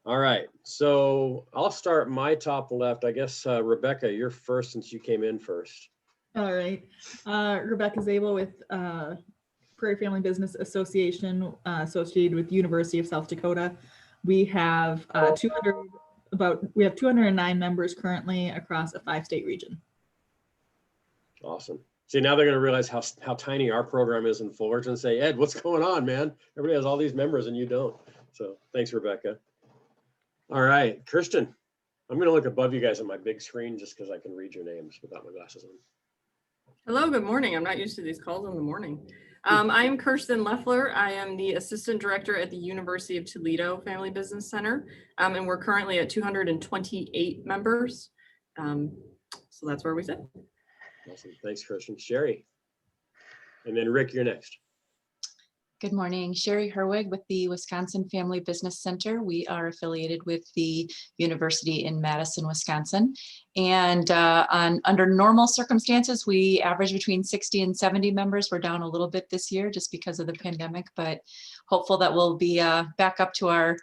All right, so I'll start my top left. I guess, Rebecca, you're first since you came in first. All right. Rebecca Zabel with Prairie Family Business Association, associated with University of South Dakota. We have 209 members currently across a 5-state region. Awesome. See, now they're going to realize how tiny our program is in Fullerton and say, Ed, what's going on, man? Everybody has all these members and you don't. So thanks, Rebecca. All right, Kirsten, I'm going to look above you guys on my big screen just because I can read your names without my glasses on. Hello, good morning. I'm not used to these calls in the morning. I'm Kirsten Leffler. I am the Assistant Director at the University of Toledo Family Business Center, and we're currently at 228 members. So that's where we sit. Awesome. Thanks, Kirsten. Sherry. And then Rick, you're next. Good morning, Sherry Herwig with the Wisconsin Family Business Center. We are affiliated with the University in Madison, Wisconsin. And under normal circumstances, we average between 60 and 70 members. We're down a little bit this year just because of the pandemic, but hopeful that we'll be back up to our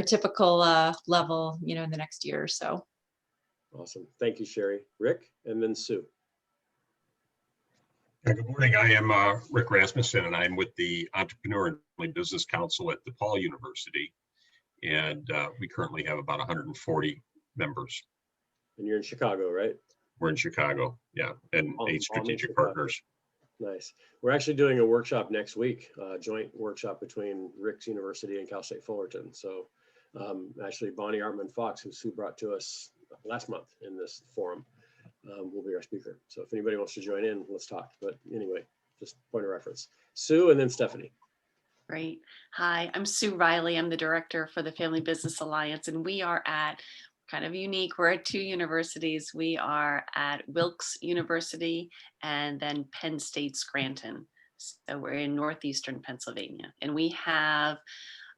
typical level, in the next year or so. Awesome. Thank you, Sherry. Rick, and then Sue. Good morning. I am Rick Rasmussen, and I'm with the Entrepreneur and Family Business Council at DePaul University. And we currently have about 140 members. And you're in Chicago, right? We're in Chicago, yeah, and 8 strategic partners. Nice. We're actually doing a workshop next week, a joint workshop between Rick's University and Cal State Fullerton. So actually Bonnie Artman Fox, who Sue brought to us last month in this forum, will be our speaker. So if anybody wants to join in, let's talk. But anyway, just point of reference. Sue and then Stephanie. Great. Hi, I'm Sue Riley. I'm the director for the Family Business Alliance, and we are at kind of unique. We're at 2 universities. We are at Wilkes University and then Penn State Scranton. So we're in northeastern Pennsylvania, and we have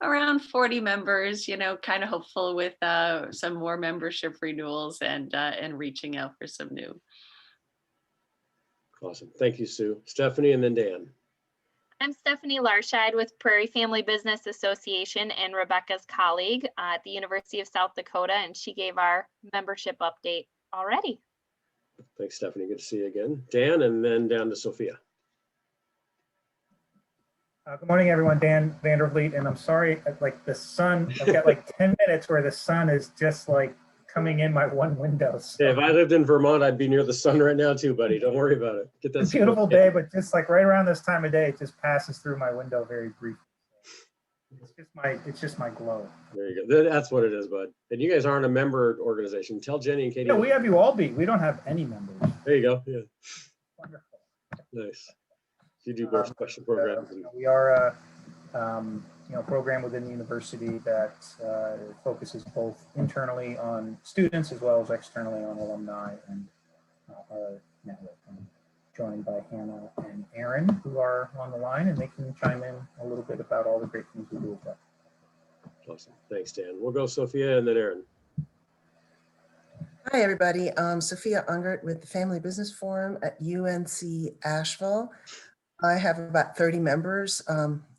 around 40 members, kind of hopeful with some more membership renewals and reaching out for some new. Awesome. Thank you, Sue. Stephanie and then Dan. I'm Stephanie Larscheid with Prairie Family Business Association and Rebecca's colleague at the University of South Dakota, and she gave our membership update already. Thanks, Stephanie. Good to see you again. Dan, and then down to Sophia. Good morning, everyone. Dan Vandervliet, and I'm sorry, like the sun, I've got like 10 minutes where the sun is just like coming in my one window. So. Yeah, if I lived in Vermont, I'd be near the sun right now too, buddy. Don't worry about it. Get that. It's a beautiful day, but just like right around this time of day, it just passes through my window very briefly. It's just my glow. There you go. That's what it is, bud. And you guys aren't a member organization. Tell Jenny and Katie. Yeah, we have you all be. We don't have any members. There you go. Yeah. Wonderful. Nice. You do both special programs. We are a program within the university that focuses both internally on students as well as externally on alumni and our network. I'm joined by Hannah and Aaron, who are on the line, and they can chime in a little bit about all the great things we do with that. Awesome. Thanks, Dan. We'll go Sophia and then Aaron. Hi, everybody. Sophia Ungert with the Family Business Forum at UNC Asheville. I have about 30 members.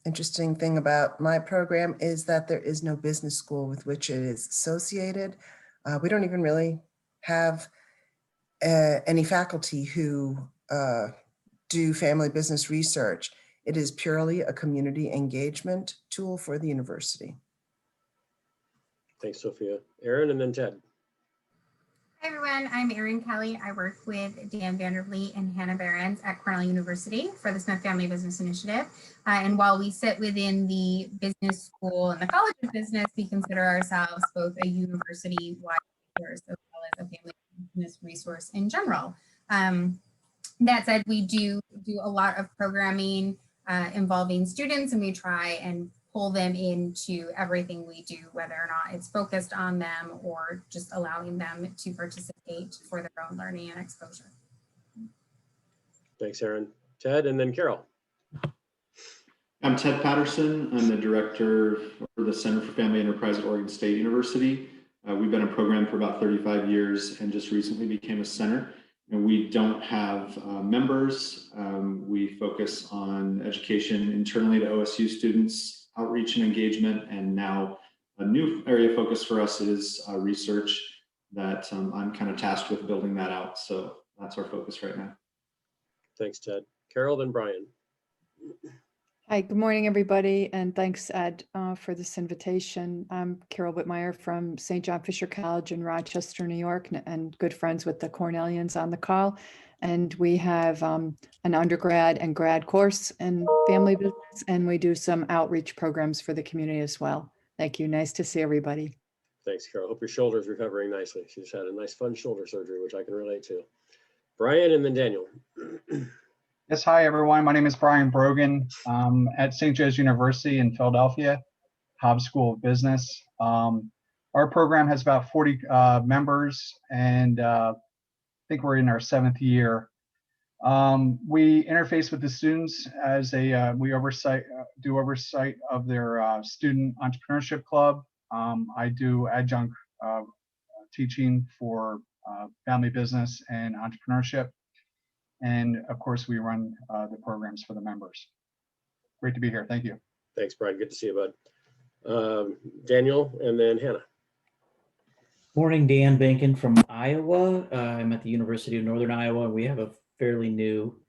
Interesting thing about my program is that there is no business school with which it is associated. We don't even really have any faculty who do family business research. It is purely a community engagement tool for the university. Thanks, Sophia. Aaron and then Ted. Hi everyone, I'm Erin Kelly. I work with Dan Vandervliet and Hannah Behrens at Cornell University for the Smith Family Business Initiative. And while we sit within the business school and the College of Business, we consider ourselves both a university-wide resource as well as a family business resource in general. That said, we do a lot of programming involving students, and we try and pull them into everything we do, whether or not it's focused on them or just allowing them to participate for their own learning and exposure. Thanks, Aaron. Ted and then Carol. I'm Ted Patterson. I'm the director for the Center for Family Enterprise at Oregon State University. We've been a program for about 35 years and just recently became a center. And we don't have members. We focus on education internally to OSU students, outreach and engagement, and now a new area of focus for us is research that I'm kind of tasked with building that out. So that's our focus right now. Thanks, Ted. Carol, then Brian. Hi, good morning, everybody, and thanks, Ed, for this invitation. I'm Carol Whitmire from St. John Fisher College in Rochester, New York, and good friends with the Cornellians on the call. And we have an undergrad and grad course in family business, and we do some outreach programs for the community as well. Thank you. Nice to see everybody. Thanks, Carol. Hope your shoulder's recovering nicely. She's had a nice, fun shoulder surgery, which I can relate to. Brian and then Daniel. Yes, hi everyone. My name is Brian Brogan at St. Joe's University in Philadelphia, Hobbs School of Business. Our program has about 40 members, and I think we're in our 7th year. We interface with the students as we do oversight of their student entrepreneurship club. I do adjunct teaching for family business and entrepreneurship. And of course, we run the programs for the members. Great to be here. Thank you. Thanks, Brian. Good to see you, bud. Daniel and then Hannah. Morning, Dan Bankin from Iowa. I'm at the University of Northern Iowa. We have a fairly new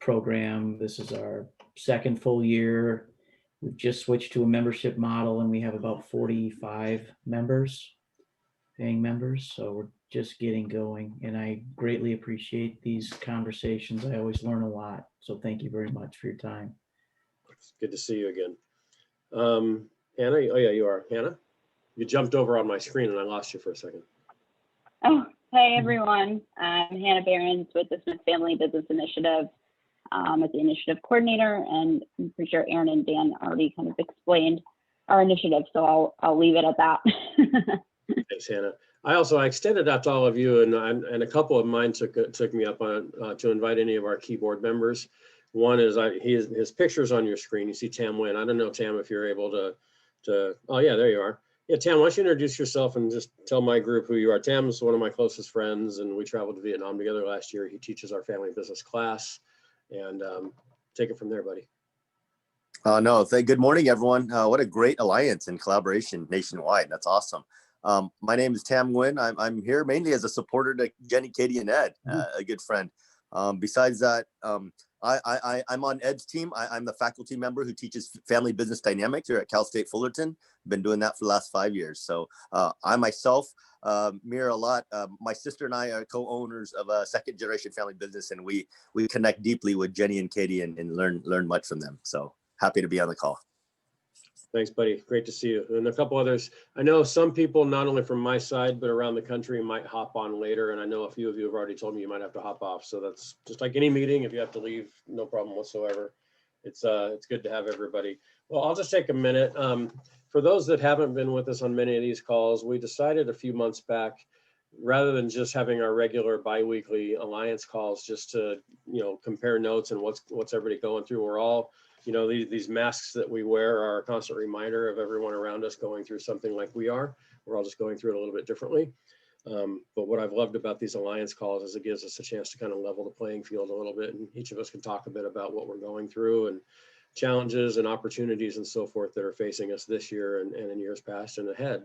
program. This is our 2nd full year. We've just switched to a membership model, and we have about 45 members, paying members. So we're just getting going, and I greatly appreciate these conversations. I always learn a lot. So thank you very much for your time. It's good to see you again. Hannah, oh yeah, you are. Hannah, you jumped over on my screen and I lost you for a second. Oh, hey everyone. I'm Hannah Behrens with the Smith Family Business Initiative. As the initiative coordinator, and I'm pretty sure Aaron and Dan already kind of explained our initiative, so I'll leave it at that. Thanks, Hannah. I extended that to all of you, and a couple of mine took me up on to invite any of our keyboard members. One is his picture's on your screen. You see Tam Nguyen. I don't know, Tam, if you're able to. Oh yeah, there you are. Yeah, Tam, why don't you introduce yourself and just tell my group who you are. Tam's one of my closest friends, and we traveled to Vietnam together last year. He teaches our family business class, and take it from there, buddy. Good morning, everyone. What a great alliance and collaboration nationwide. That's awesome. My name is Tam Nguyen. I'm here mainly as a supporter to Jenny, Katie, and Ed, a good friend. Besides that, I'm on Ed's team. I'm the faculty member who teaches family business dynamics here at Cal State Fullerton. Been doing that for the last 5 years. So I myself mirror a lot. My sister and I are co-owners of a 2nd generation family business, and we connect deeply with Jenny and Katie and learn much from them. So happy to be on the call. Thanks, buddy. Great to see you. And a couple others. I know some people, not only from my side, but around the country might hop on later. And I know a few of you have already told me you might have to hop off. So that's just like any meeting. If you have to leave, no problem whatsoever. It's good to have everybody. Well, I'll just take a minute. For those that haven't been with us on many of these calls, we decided a few months back, rather than just having our regular biweekly alliance calls, just to, compare notes and what's everybody going through. We're all, these masks that we wear are a constant reminder of everyone around us going through something like we are. We're all just going through it a little bit differently. But what I've loved about these alliance calls is it gives us a chance to kind of level the playing field a little bit, and each of us can talk a bit about what we're going through and challenges and opportunities and so forth that are facing us this year and in years past and ahead.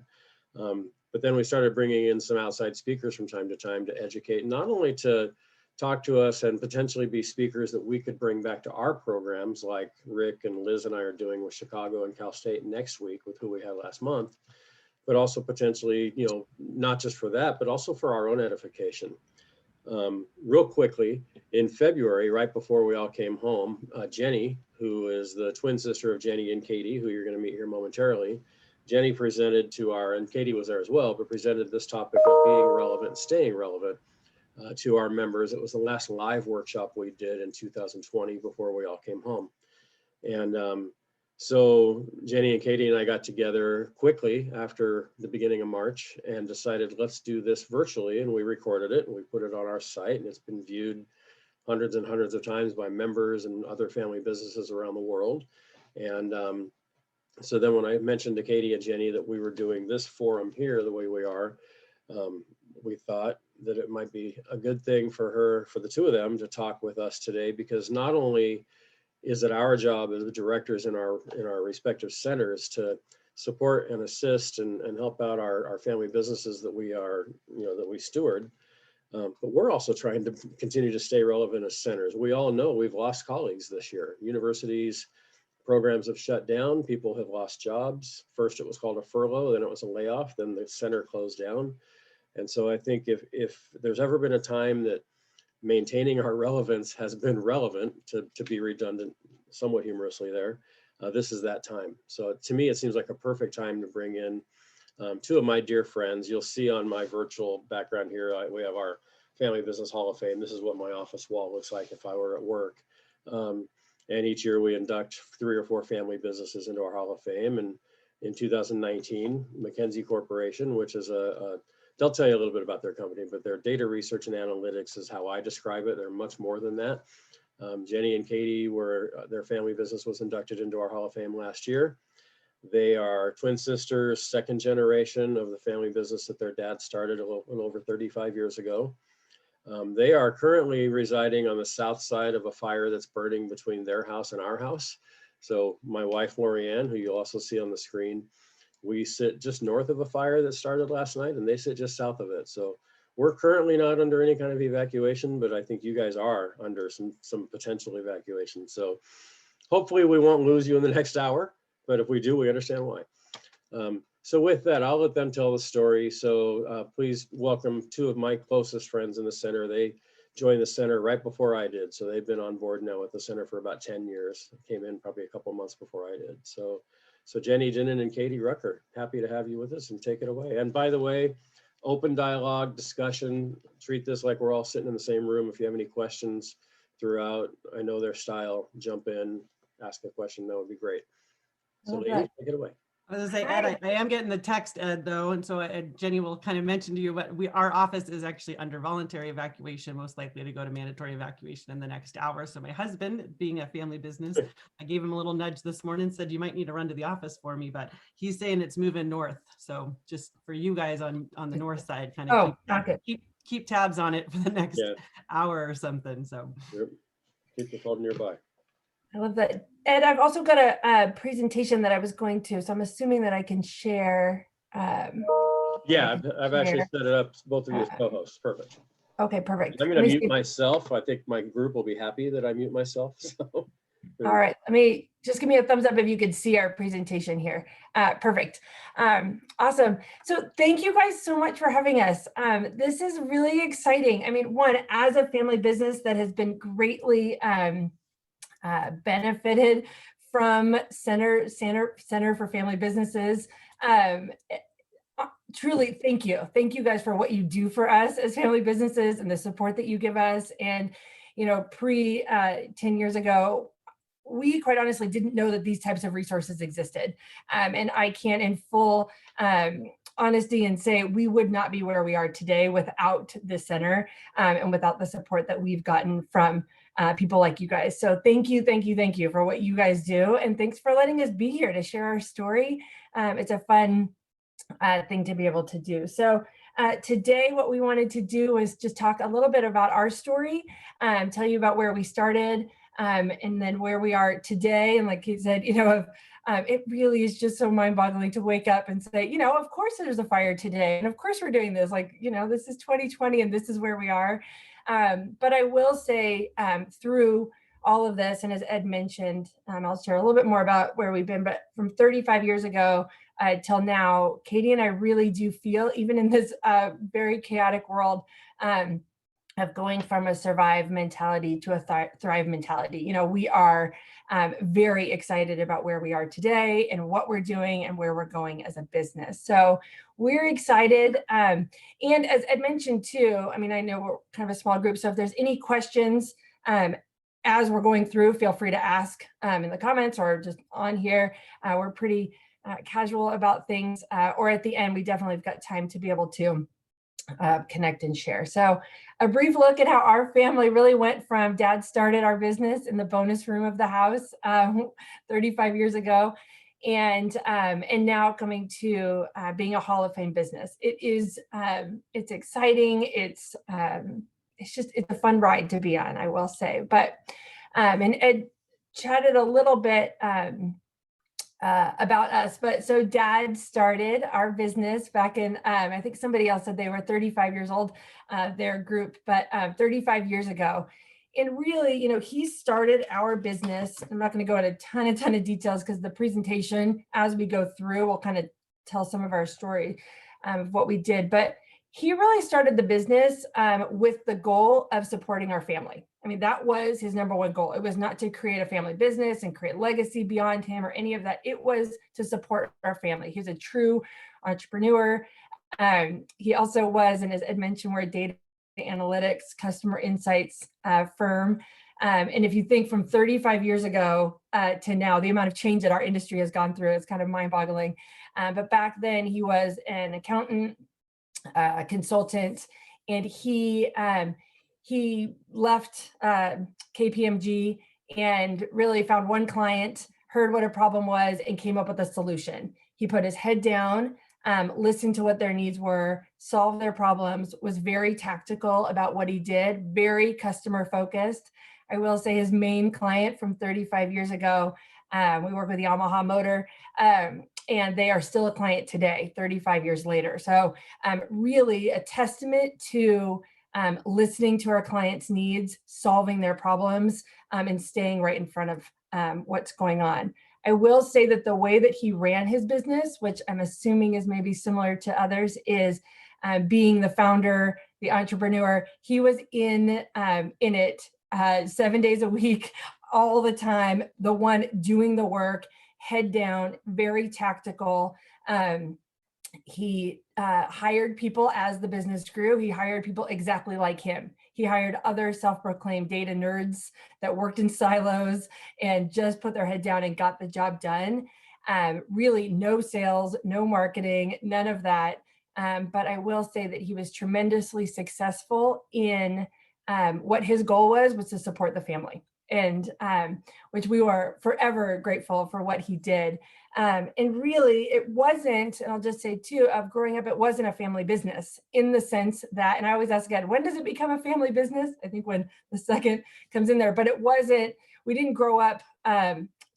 But then we started bringing in some outside speakers from time to educate, not only to talk to us and potentially be speakers that we could bring back to our programs, like Rick and Liz and I are doing with Chicago and Cal State next week with who we had last month, but also potentially, not just for that, but also for our own edification. Real quickly, in February, right before we all came home, Jenny, who is the twin sister of Jenny and Katie, who you're going to meet here momentarily, Jenny presented to and Katie was there as well, but presented this topic of being relevant and staying relevant to our members. It was the last live workshop we did in 2020 before we all came home. And so Jenny and Katie and I got together quickly after the beginning of March and decided, let's do this virtually. And we recorded it and we put it on our site, and it's been viewed hundreds and hundreds of times by members and other family businesses around the world. And so then when I mentioned to Katie and Jenny that we were doing this forum here the way we are, we thought that it might be a good thing for the two of them to talk with us today, because not only is it our job as the directors in our respective centers to support and assist and help out our family businesses that we are, that we steward. But we're also trying to continue to stay relevant as centers. We all know we've lost colleagues this year. Universities programs have shut down. People have lost jobs. First, it was called a furlough, then it was a layoff, then the center closed down. And so I think if there's ever been a time that maintaining our relevance has been relevant, to be redundant somewhat humorously there, this is that time. So to me, it seems like a perfect time to bring in two of my dear friends. You'll see on my virtual background here, we have our Family Business Hall of Fame. This is what my office wall looks like if I were at work. And each year we induct 3 or 4 family businesses into our Hall of Fame. And in 2019, McKinsey Corporation, which is they'll tell you a little bit about their company, but their data research and analytics is how I describe it. They're much more than that. Jenny and Katie their family business was inducted into our Hall of Fame last year. They are twin sisters, second generation of the family business that their dad started a little over 35 years ago. They are currently residing on the south side of a fire that's burning between their house and our house. So my wife, Lorianne, who you'll also see on the screen, we sit just north of a fire that started last night, and they sit just south of it. So we're currently not under any kind of evacuation, but I think you guys are under some potential evacuation. So hopefully we won't lose you in the next hour, but if we do, we understand why. So with that, I'll let them tell the story. So please welcome 2 of my closest friends in the center. They joined the center right before I did. So they've been on board now with the center for about 10 years. Came in probably a couple months before I did. So Jenny Dinnen and Katie Rucker, happy to have you with us, and take it away. And by the way, open dialogue, discussion, treat this like we're all sitting in the same room. If you have any questions throughout, I know their style, jump in, ask a question, that would be great. So ladies, take it away. I was gonna say, Ed, I am getting the text, Ed, though, and so Jenny will kind of mention to you, but our office is actually under voluntary evacuation, most likely to go to mandatory evacuation in the next hour. So my husband, being a family business, I gave him a little nudge this morning, said you might need to run to the office for me, but he's saying it's moving north. So just for you guys on the north side, kind of keep tabs on it for the next hour or something. So keep the phone nearby. I love that. Ed, I've also got a presentation that I was going to, so I'm assuming that I can share. Yeah, I've actually set it up, both of you as co-hosts. Perfect. Okay, perfect. I'm going to mute myself. I think my group will be happy that I mute myself. So. All right, just give me a thumbs up if you could see our presentation here. Perfect. Awesome. So thank you guys so much for having us. This is really exciting. I mean, one, as a family business that has been greatly benefited from Center for Family Businesses. Truly, thank you. Thank you guys for what you do for us as family businesses and the support that you give us. And, 10 years ago, we quite honestly didn't know that these types of resources existed. And I can in full honesty and say we would not be where we are today without the center and without the support that we've gotten from people like you guys. So thank you for what you guys do. And thanks for letting us be here to share our story. It's a fun thing to be able to do. So today, what we wanted to do was just talk a little bit about our story, tell you about where we started, and then where we are today. And like you said, it really is just so mind-boggling to wake up and say, of course there's a fire today. And of course we're doing this, this is 2020 and this is where we are. But I will say through all of this, and as Ed mentioned, I'll share a little bit more about where we've been, but from 35 years ago till now, Katie and I really do feel, even in this very chaotic world, of going from a survive mentality to a thrive mentality. We are very excited about where we are today and what we're doing and where we're going as a business. So we're excited. And as Ed mentioned too, I know we're kind of a small group, so if there's any questions as we're going through, feel free to ask in the comments or just on here. We're pretty casual about things, or at the end, we definitely have got time to be able to connect and share. So a brief look at how our family really went from Dad started our business in the bonus room of the house 35 yeyears ago, and now coming to being a Hall of Fame business. It's exciting. It's a fun ride to be on, I will say. But and Ed chatted a little bit about us. But so Dad started our business back in, I think somebody else said they were 35 years old, their group, but 35 years ago. And really, he started our business. I'm not going to go into a ton of details because the presentation, as we go through, will kind of tell some of our story of what we did. But he really started the business with the goal of supporting our family. I mean, that was his number one goal. It was not to create a family business and create legacy beyond him or any of that. It was to support our family. He's a true entrepreneur. He also was, and as Ed mentioned, we're a data analytics, customer insights firm. And if you think from 35 years ago to now, the amount of change that our industry has gone through is kind of mind-boggling. But back then he was an accountant, a consultant, and he left KPMG and really found one client, heard what a problem was, and came up with a solution. He put his head down, listened to what their needs were, solved their problems, was very tactical about what he did, very customer focused. I will say his main client from 35 years ago, we work with Yamaha Motor, and they are still a client today, 35 years later. So really a testament to listening to our clients' needs, solving their problems, and staying right in front of what's going on. I will say that the way that he ran his business, which I'm assuming is maybe similar to others, is being the founder, the entrepreneur. He was in it 7 days a week, all the time, the one doing the work, head down, very tactical. He hired people as the business grew. He hired people exactly like him. He hired other self-proclaimed data nerds that worked in silos and just put their head down and got the job done. Really no sales, no marketing, none of that. But I will say that he was tremendously successful in what his goal was to support the family, and which we were forever grateful for what he did. And really it wasn't, and I'll just say too, of growing up, it wasn't a family business in the sense that, and I always ask again, when does it become a family business? I think when the second comes in there, but it wasn't, we didn't grow up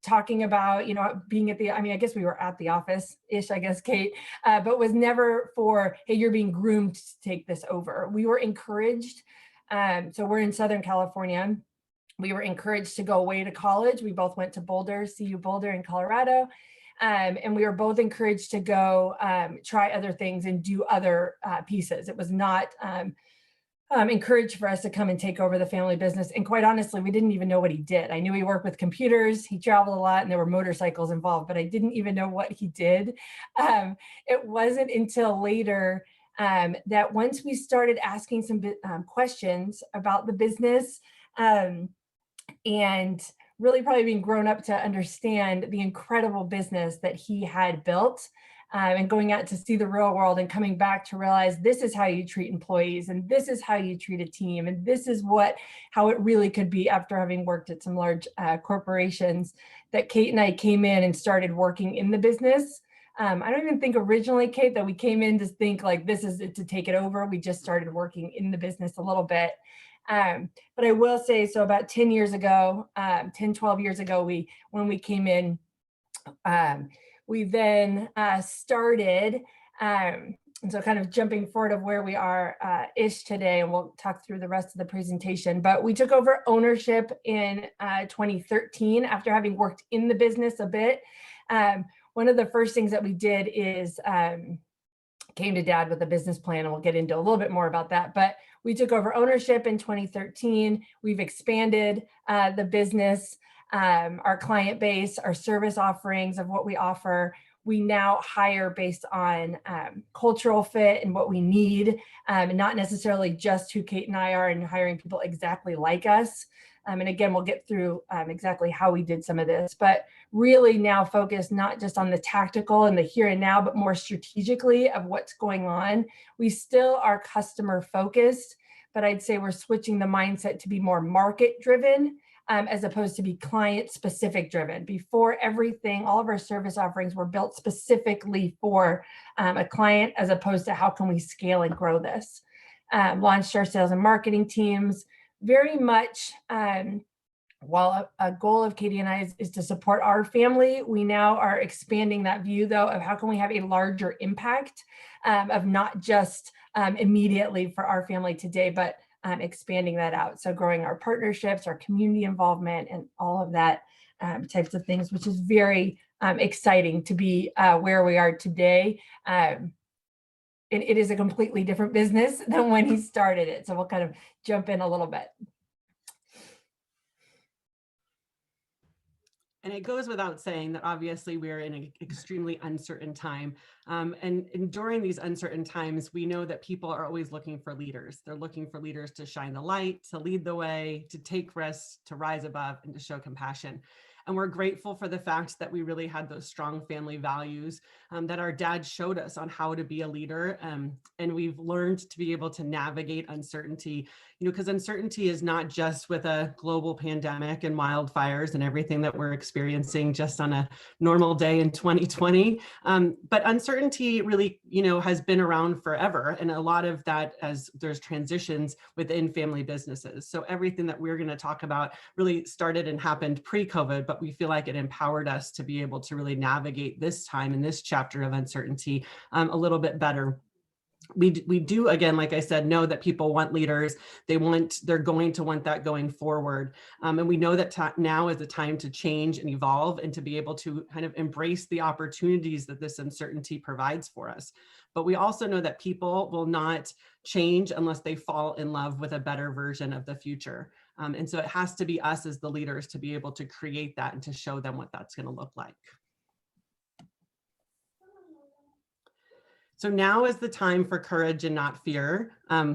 talking about, being at the, I guess we were at the office-ish, I guess, Kate, but was never for, hey, you're being groomed to take this over. We were encouraged. So we're in Southern California. We were encouraged to go away to college. We both went to Boulder, CU Boulder in Colorado. And we were both encouraged to go try other things and do other pieces. It was not encouraged for us to come and take over the family business. And quite honestly, we didn't even know what he did. I knew he worked with computers, he traveled a lot, and there were motorcycles involved, but I didn't even know what he did. It wasn't until later that once we started asking some questions about the business, and really probably being grown up to understand the incredible business that he had built, and going out to see the real world and coming back to realize this is how you treat employees, and this is how you treat a team, and this is how it really could be after having worked at some large corporations, that Kate and I came in and started working in the business. I don't even think originally, Kate, that we came in to think like this is it to take it over. We just started working in the business a little bit. But I will say, so about 10 years ago, 10, 12 years ago, when we came in, we then started, and so kind of jumping forward of where we are ish today, and we'll talk through the rest of the presentation, but we took over ownership in 2013 after having worked in the business a bit. One of the first things that we did is came to Dad with a business plan, and we'll get into a little bit more about that, but we took over ownership in 2013. We've expanded the business, our client base, our service offerings of what we offer. We now hire based on cultural fit and what we need, and not necessarily just who Kate and I are, and hiring people exactly like us. And again, we'll get through exactly how we did some of this, but really now focused not just on the tactical and the here and now, but more strategically of what's going on. We still are customer focused, but I'd say we're switching the mindset to be more market driven, as opposed to be client specific driven. Before, everything, all of our service offerings were built specifically for a client, as opposed to how can we scale and grow this. Launched our sales and marketing teams, very much while a goal of Katie and I is to support our family, we now are expanding that view, though, of how can we have a larger impact of not just immediately for our family today, but expanding that out. So growing our partnerships, our community involvement, and all of that types of things, which is very exciting to be where we are today. It is a completely different business than when he started it. So we'll kind of jump in a little bit. And it goes without saying that obviously we're in an extremely uncertain time. And during these uncertain times, we know that people are always looking for leaders. They're looking for leaders to shine the light, to lead the way, to take risks, to rise above, and to show compassion. And we're grateful for the fact that we really had those strong family values that our dad showed us on how to be a leader. And we've learned to be able to navigate uncertainty, because uncertainty is not just with a global pandemic and wildfires and everything that we're experiencing just on a normal day in 2020. But uncertainty really, has been around forever. And a lot of that as there's transitions within family businesses. So everything that we're going to talk about really started and happened pre-COVID, but we feel like it empowered us to be able to really navigate this time in this chapter of uncertainty a little bit better. We do, again, like I said, know that people want leaders. They're going to want that going forward. And we know that now is the time to change and evolve and to be able to kind of embrace the opportunities that this uncertainty provides for us. But we also know that people will not change unless they fall in love with a better version of the future. And so it has to be us as the leaders to be able to create that and to show them what that's going to look like. So now is the time for courage and not fear.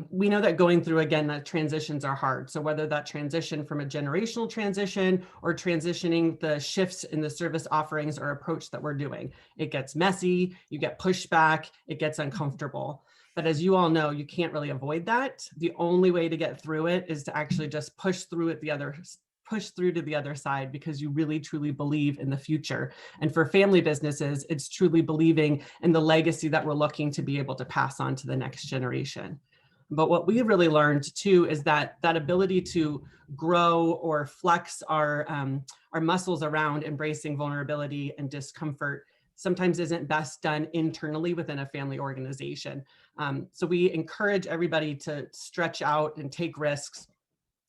We know that going through, again, that transitions are hard. So whether that transition from a generational transition or transitioning the shifts in the service offerings or approach that we're doing, it gets messy, you get pushback, it gets uncomfortable. But as you all know, you can't really avoid that. The only way to get through it is to actually just push through to the other side, because you really truly believe in the future. And for family businesses, it's truly believing in the legacy that we're looking to be able to pass on to the next generation. But what we really learned too is that ability to grow or flex our muscles around embracing vulnerability and discomfort sometimes isn't best done internally within a family organization. So we encourage everybody to stretch out and take risks,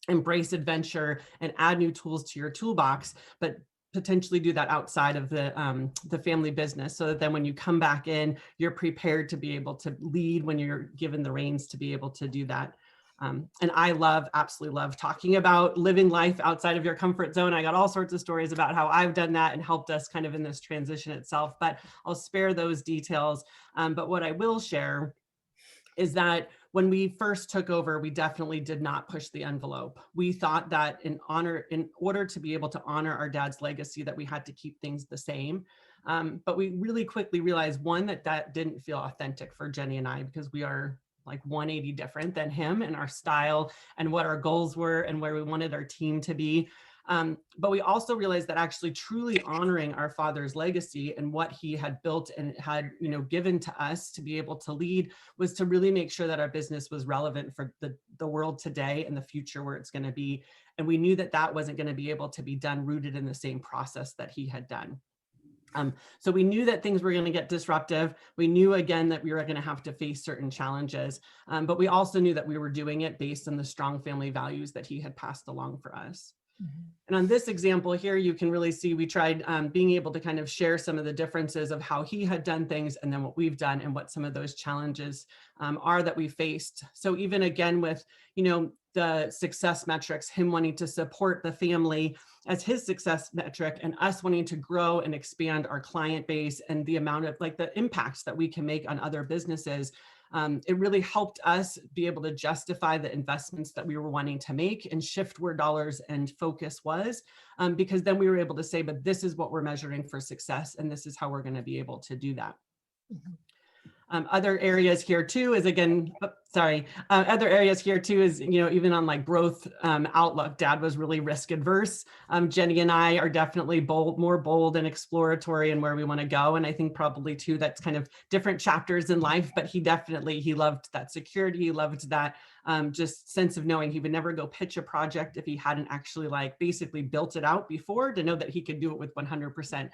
embrace adventure, and add new tools to your toolbox, but potentially do that outside of the family business, so that then when you come back in, you're prepared to be able to lead when you're given the reins to be able to do that. And I absolutely love talking about living life outside of your comfort zone. I got all sorts of stories about how I've done that and helped us kind of in this transition itself, but I'll spare those details. But what I will share is that when we first took over, we definitely did not push the envelope. We thought that in order to be able to honor our dad's legacy, that we had to keep things the same. But we really quickly realized, one, that didn't feel authentic for Jenny and I, because we are like 180 different than him in our style and what our goals were and where we wanted our team to be. But we also realized that actually truly honoring our father's legacy and what he had built and had, given to us to be able to lead was to really make sure that our business was relevant for the world today and the future where it's going to be. And we knew that that wasn't going to be able to be done rooted in the same process that he had done. So we knew that things were going to get disruptive. We knew, again, that we were going to have to face certain challenges, but we also knew that we were doing it based on the strong family values that he had passed along for us. Mm-hmm. And on this example here, you can really see we tried being able to kind of share some of the differences of how he had done things and then what we've done and what some of those challenges are that we faced. So even again with, the success metrics, him wanting to support the family as his success metric and us wanting to grow and expand our client base and the amount of the impacts that we can make on other businesses. It really helped us be able to justify the investments that we were wanting to make and shift where dollars and focus was, because then we were able to say, but this is what we're measuring for success and this is how we're going to be able to do that. Mm-hmm. Other areas here too is again, other areas here too is, even on like growth outlook, Dad was really risk adverse. Jenny and I are definitely more bold and exploratory in where we want to go. And I think probably too, that's kind of different chapters in life, but he loved that security. He loved that just sense of knowing he would never go pitch a project if he hadn't actually like basically built it out before, to know that he could do it with 100%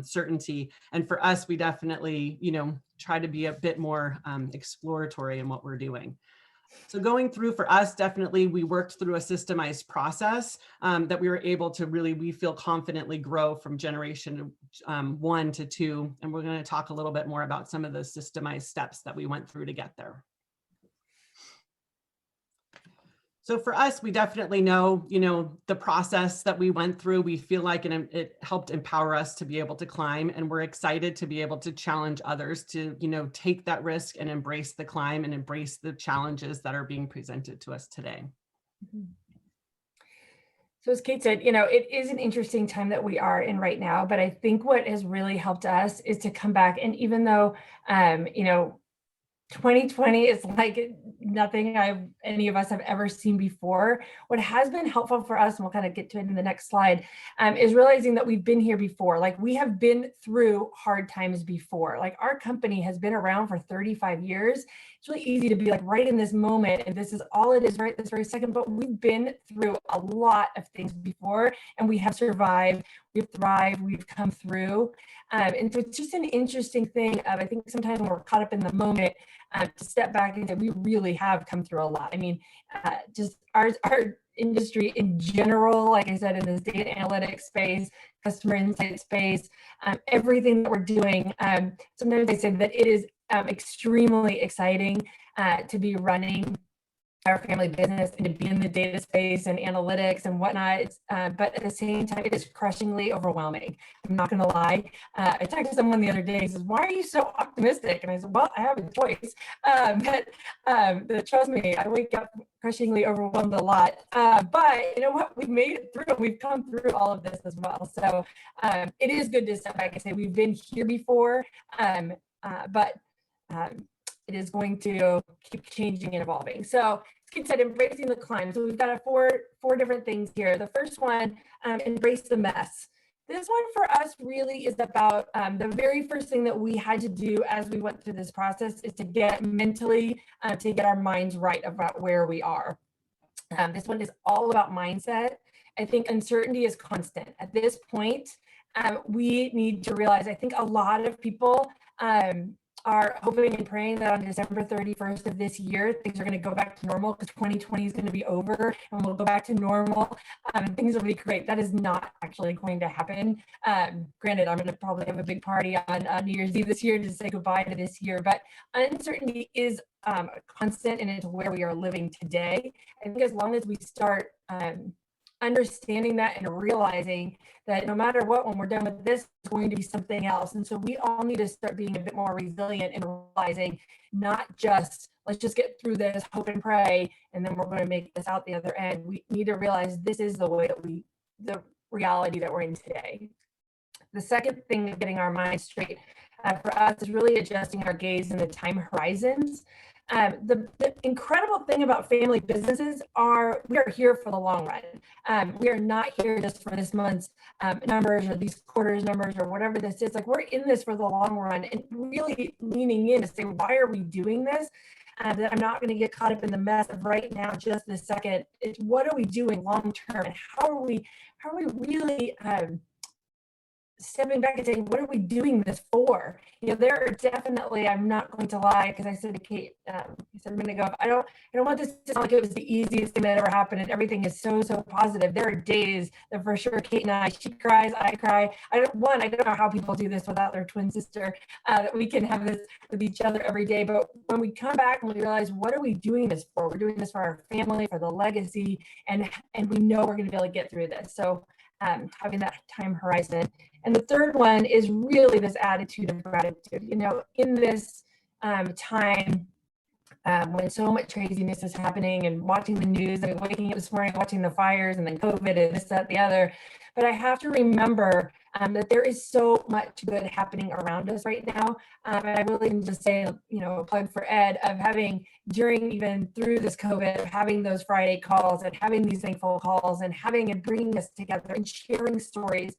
certainty. And for us, we definitely, try to be a bit more exploratory in what we're doing. So going through for us, definitely we worked through a systemized process that we were able to really, we feel confidently grow from generation 1 to 2. And we're going to talk a little bit more about some of the systemized steps that we went through to get there. So for us, we definitely know, the process that we went through, we feel like it helped empower us to be able to climb, and we're excited to be able to challenge others to, take that risk and embrace the climb and embrace the challenges that are being presented to us today. So as Kate said, it is an interesting time that we are in right now, but I think what has really helped us is to come back. And even though, 2020 is like nothing any of us have ever seen before. What has been helpful for us, and we'll kind of get to it in the next slide, is realizing that we've been here before. Like we have been through hard times before. Like our company has been around for 35 years. It's really easy to be like right in this moment, and this is all it is right this very second, but we've been through a lot of things before, and we have survived, we've thrived, we've come through. And so it's just an interesting thing of, I think sometimes when we're caught up in the moment, to step back and say, we really have come through a lot. I mean, just our industry in general, like I said, in this data analytics space, customer insight space, everything that we're doing, sometimes I say that it is extremely exciting to be running our family business and to be in the data space and analytics and whatnot. But at the same time, it is crushingly overwhelming. I'm not going to lie. I talked to someone the other day, he says, "Why are you so optimistic?" And I said, "Well, I have a choice." But trust me, I wake up crushingly overwhelmed a lot. But you know what? We've made it through. We've come through all of this as well. So it is good to step back and say we've been here before, but it is going to keep changing and evolving. So as Kate said, embracing the climb. So we've got four different things here. The first one, embrace the mess. This one for us really is about the very first thing that we had to do as we went through this process is to get mentally, to get our minds right about where we are. This one is all about mindset. I think uncertainty is constant. At this point, we need to realize, I think a lot of people are hoping and praying that on December 31st of this year, things are going to go back to normal because 2020 is going to be over and we'll go back to normal and things will be great. That is not actually going to happen. Granted, I'm going to probably have a big party on New Year's Eve this year to say goodbye to this year, but uncertainty is constant and it's where we are living today. I think as long as we start understanding that and realizing that no matter what, when we're done with this, it's going to be something else. And so we all need to start being a bit more resilient and realizing not just, let's just get through this, hope and pray, and then we're going to make this out the other end. We need to realize this is the way that the reality that we're in today. The second thing of getting our minds straight for us is really adjusting our gaze and the time horizons. The incredible thing about family businesses are we are here for the long run. We are not here just for this month's numbers or these quarters numbers or whatever this is. Like we're in this for the long run and really leaning in to say, why are we doing this? That I'm not going to get caught up in the mess of right now, just this second. It's what are we doing long term and how are we really stepping back and saying, what are we doing this for? You know, there are definitely, I'm not going to lie, because I said to Kate, I said a minute ago, I don't want this to sound like it was the easiest thing that ever happened and everything is so positive. There are days that for sure Kate and I, she cries, I cry. I don't know how people do this without their twin sister, that we can have this with each other every day. But when we come back and we realize, what are we doing this for? We're doing this for our family, for the legacy, and we know we're going to be able to get through this. So having that time horizon. And the third one is really this attitude of gratitude. You know, in this time, when so much craziness is happening and watching the news. I mean, waking up this morning, watching the fires and then COVID and this, that, the other. But I have to remember that there is so much good happening around us right now. And I really can just say, you know, a plug for Ed of having during even through this COVID, having those Friday calls and having these thankful calls and having and bringing us together and sharing stories.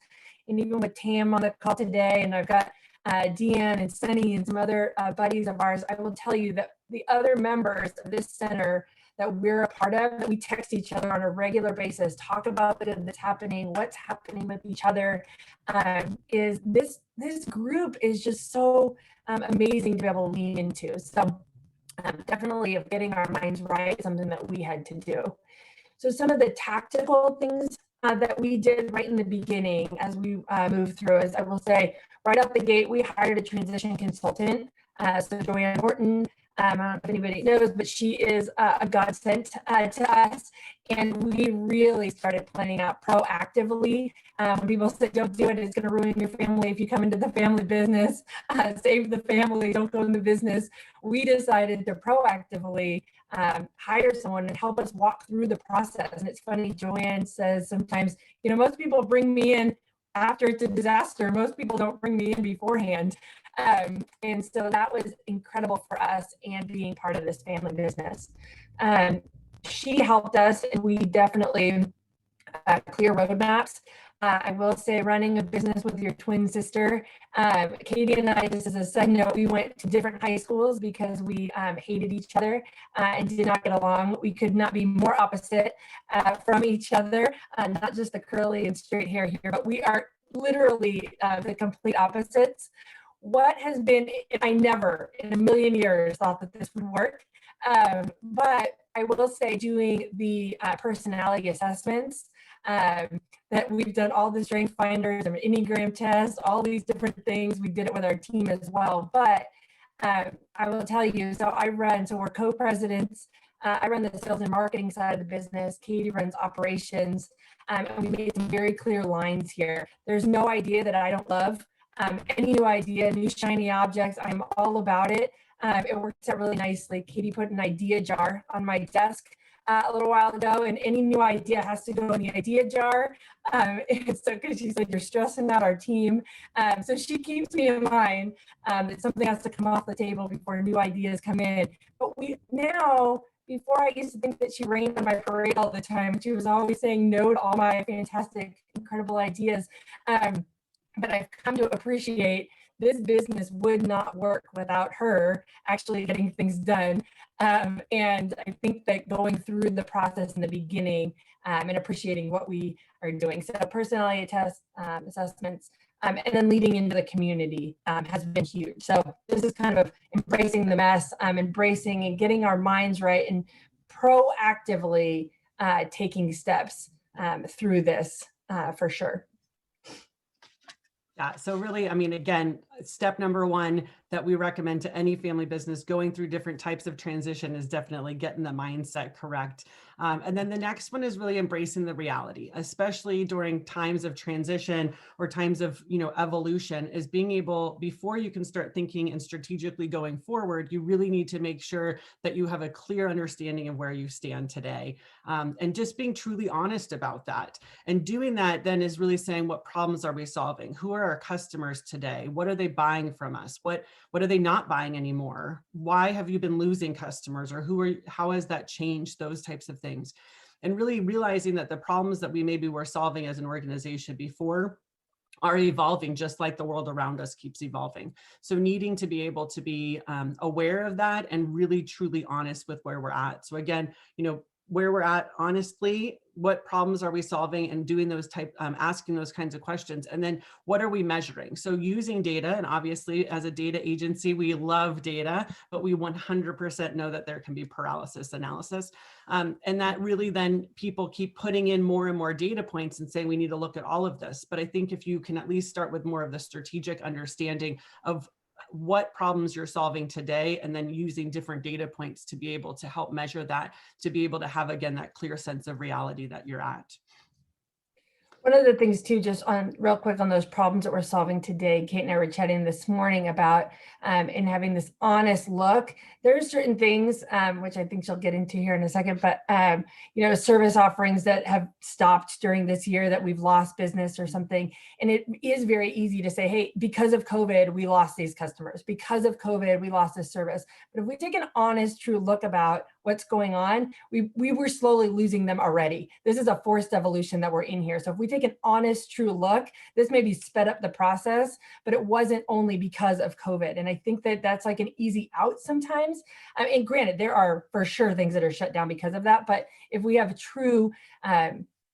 And even with Tam on the call today, and I've got Deanne and Sunny and some other buddies of ours, I will tell you that the other members of this center that we're a part of, we text each other on a regular basis, talk about the good that's happening, what's happening with each other. Is this group is just so amazing to be able to lean into. So definitely of getting our minds right, something that we had to do. So some of the tactical things that we did right in the beginning as we moved through is, I will say, right out the gate, we hired a transition consultant. So Joanne Horton, I don't know if anybody knows, but she is a godsend to us. And we really started planning out proactively. When people say, don't do it, it's going to ruin your family if you come into the family business. Save the family, don't go into business. We decided to proactively hire someone and help us walk through the process. And it's funny, Joanne says sometimes, you know, most people bring me in after it's a disaster. Most people don't bring me in beforehand. And so that was incredible for us and being part of this family business. She helped us, and we definitely clear roadmaps. I will say running a business with your twin sister, Katie and I, just as a side note, we went to different high schools because we hated each other and did not get along. We could not be more opposite from each other, not just the curly and straight hair here, but we are literally the complete opposites. What has been, I never in a million years thought that this would work. But I will say doing the personality assessments, that we've done all the strength finders and Enneagram tests, all these different things. We did it with our team as well. But I will tell you, so we're co-presidents. I run the sales and marketing side of the business. Katie runs operations. And we made some very clear lines here. There's no idea that I don't love. Any new idea, new shiny objects, I'm all about it. It works out really nicely. Katie put an idea jar on my desk a little while ago, and any new idea has to go in the idea jar. So because she said, you're stressing out our team. So she keeps me in mind that something has to come off the table before new ideas come in. But before I used to think that she rained on my parade all the time. She was always saying no to all my fantastic, incredible ideas. But I've come to appreciate this business would not work without her actually getting things done. And I think that going through the process in the beginning and appreciating what we are doing. So personality test assessments, and then leading into the community has been huge. So this is kind of embracing the mess, embracing and getting our minds right and proactively taking steps through this for sure. Yeah, so really, I mean, again, step number one that we recommend to any family business going through different types of transition is definitely getting the mindset correct. And then the next one is really embracing the reality, especially during times of transition or times of, evolution, is being able, before you can start thinking and strategically going forward, you really need to make sure that you have a clear understanding of where you stand today. And just being truly honest about that. And doing that then is really saying, what problems are we solving? Who are our customers today? What are they buying from us? What are they not buying anymore? Why have you been losing customers, or how has that changed? Those types of things. And really realizing that the problems that we maybe were solving as an organization before are evolving just like the world around us keeps evolving. So needing to be able to be aware of that and really truly honest with where we're at. So again, where we're at, honestly, what problems are we solving, and doing those asking those kinds of questions. And then what are we measuring? So using data, and obviously as a data agency, we love data, but we 100% know that there can be paralysis analysis. And that really then people keep putting in more and more data points and saying, we need to look at all of this. But I think if you can at least start with more of the strategic understanding of what problems you're solving today, and then using different data points to be able to help measure that, to be able to have, again, that clear sense of reality that you're at. One of the things too, just on real quick on those problems that we're solving today, Kate and I were chatting this morning about and having this honest look. There's certain things, which I think she'll get into here in a second, but you know, service offerings that have stopped during this year that we've lost business or something. And it is very easy to say, hey, because of COVID, we lost these customers. Because of COVID, we lost this service. But if we take an honest, true look about what's going on, we were slowly losing them already. This is a forced evolution that we're in here. So if we take an honest, true look, this maybe sped up the process, but it wasn't only because of COVID. And I think that that's like an easy out sometimes. And granted, there are for sure things that are shut down because of that. But if we have a true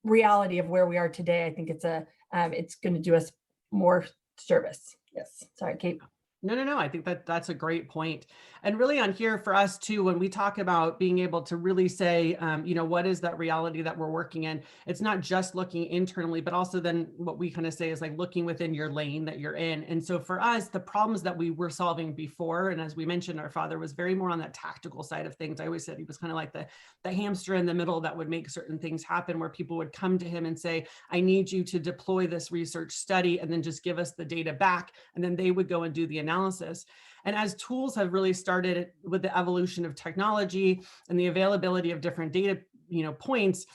reality of where we are today, I think it's going to do us more service. Yes. Sorry, Kate. No. I think that's a great point. And really on here for us too, when we talk about being able to really say, you know, what is that reality that we're working in? It's not just looking internally, but also then what we kind of say is like looking within your lane that you're in. And so for us, the problems that we were solving before, and as we mentioned, our father was very more on that tactical side of things. I always said he was kind of like the hamster in the middle that would make certain things happen, where people would come to him and say, I need you to deploy this research study, and then just give us the data back. And then they would go and do the analysis. And as tools have really started with the evolution of technology and the availability of different data, you know, points,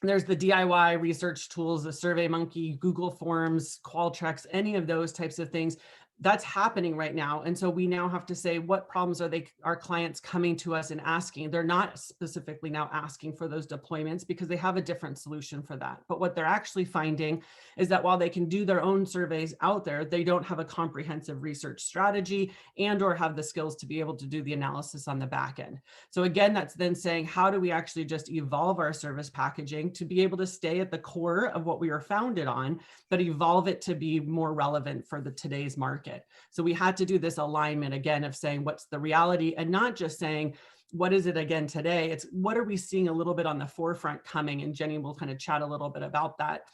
there's the DIY research tools, the SurveyMonkey, Google Forms, Qualtrics, any of those types of things. That's happening right now. And so we now have to say, what problems are our clients coming to us and asking? They're not specifically now asking for those deployments because they have a different solution for that. But what they're actually finding is that while they can do their own surveys out there, they don't have a comprehensive research strategy and or have the skills to be able to do the analysis on the back end. So again, that's then saying, how do we actually just evolve our service packaging to be able to stay at the core of what we were founded on, but evolve it to be more relevant for today's market? So we had to do this alignment again of saying, what's the reality, and not just saying, what is it again today? It's what are we seeing a little bit on the forefront coming? And Jenny will kind of chat a little bit about that,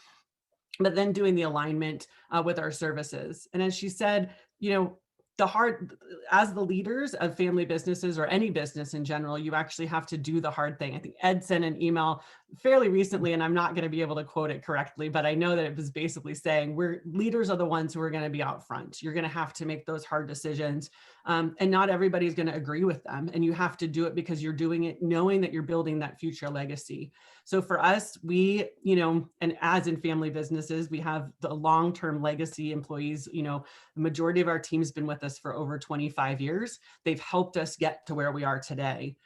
but then doing the alignment with our services. And as she said, you know, as the leaders of family businesses or any business in general, you actually have to do the hard thing. I think Ed sent an email fairly recently, and I'm not going to be able to quote it correctly, but I know that it was basically saying leaders are the ones who are going to be out front. You're going to have to make those hard decisions, and not everybody's going to agree with them. And you have to do it because you're doing it knowing that you're building that future legacy. So for us, we, you know, and as in family businesses, we have the long-term legacy employees. You know, the majority of our team's been with us for over 25 years. They've helped us get to where we are today.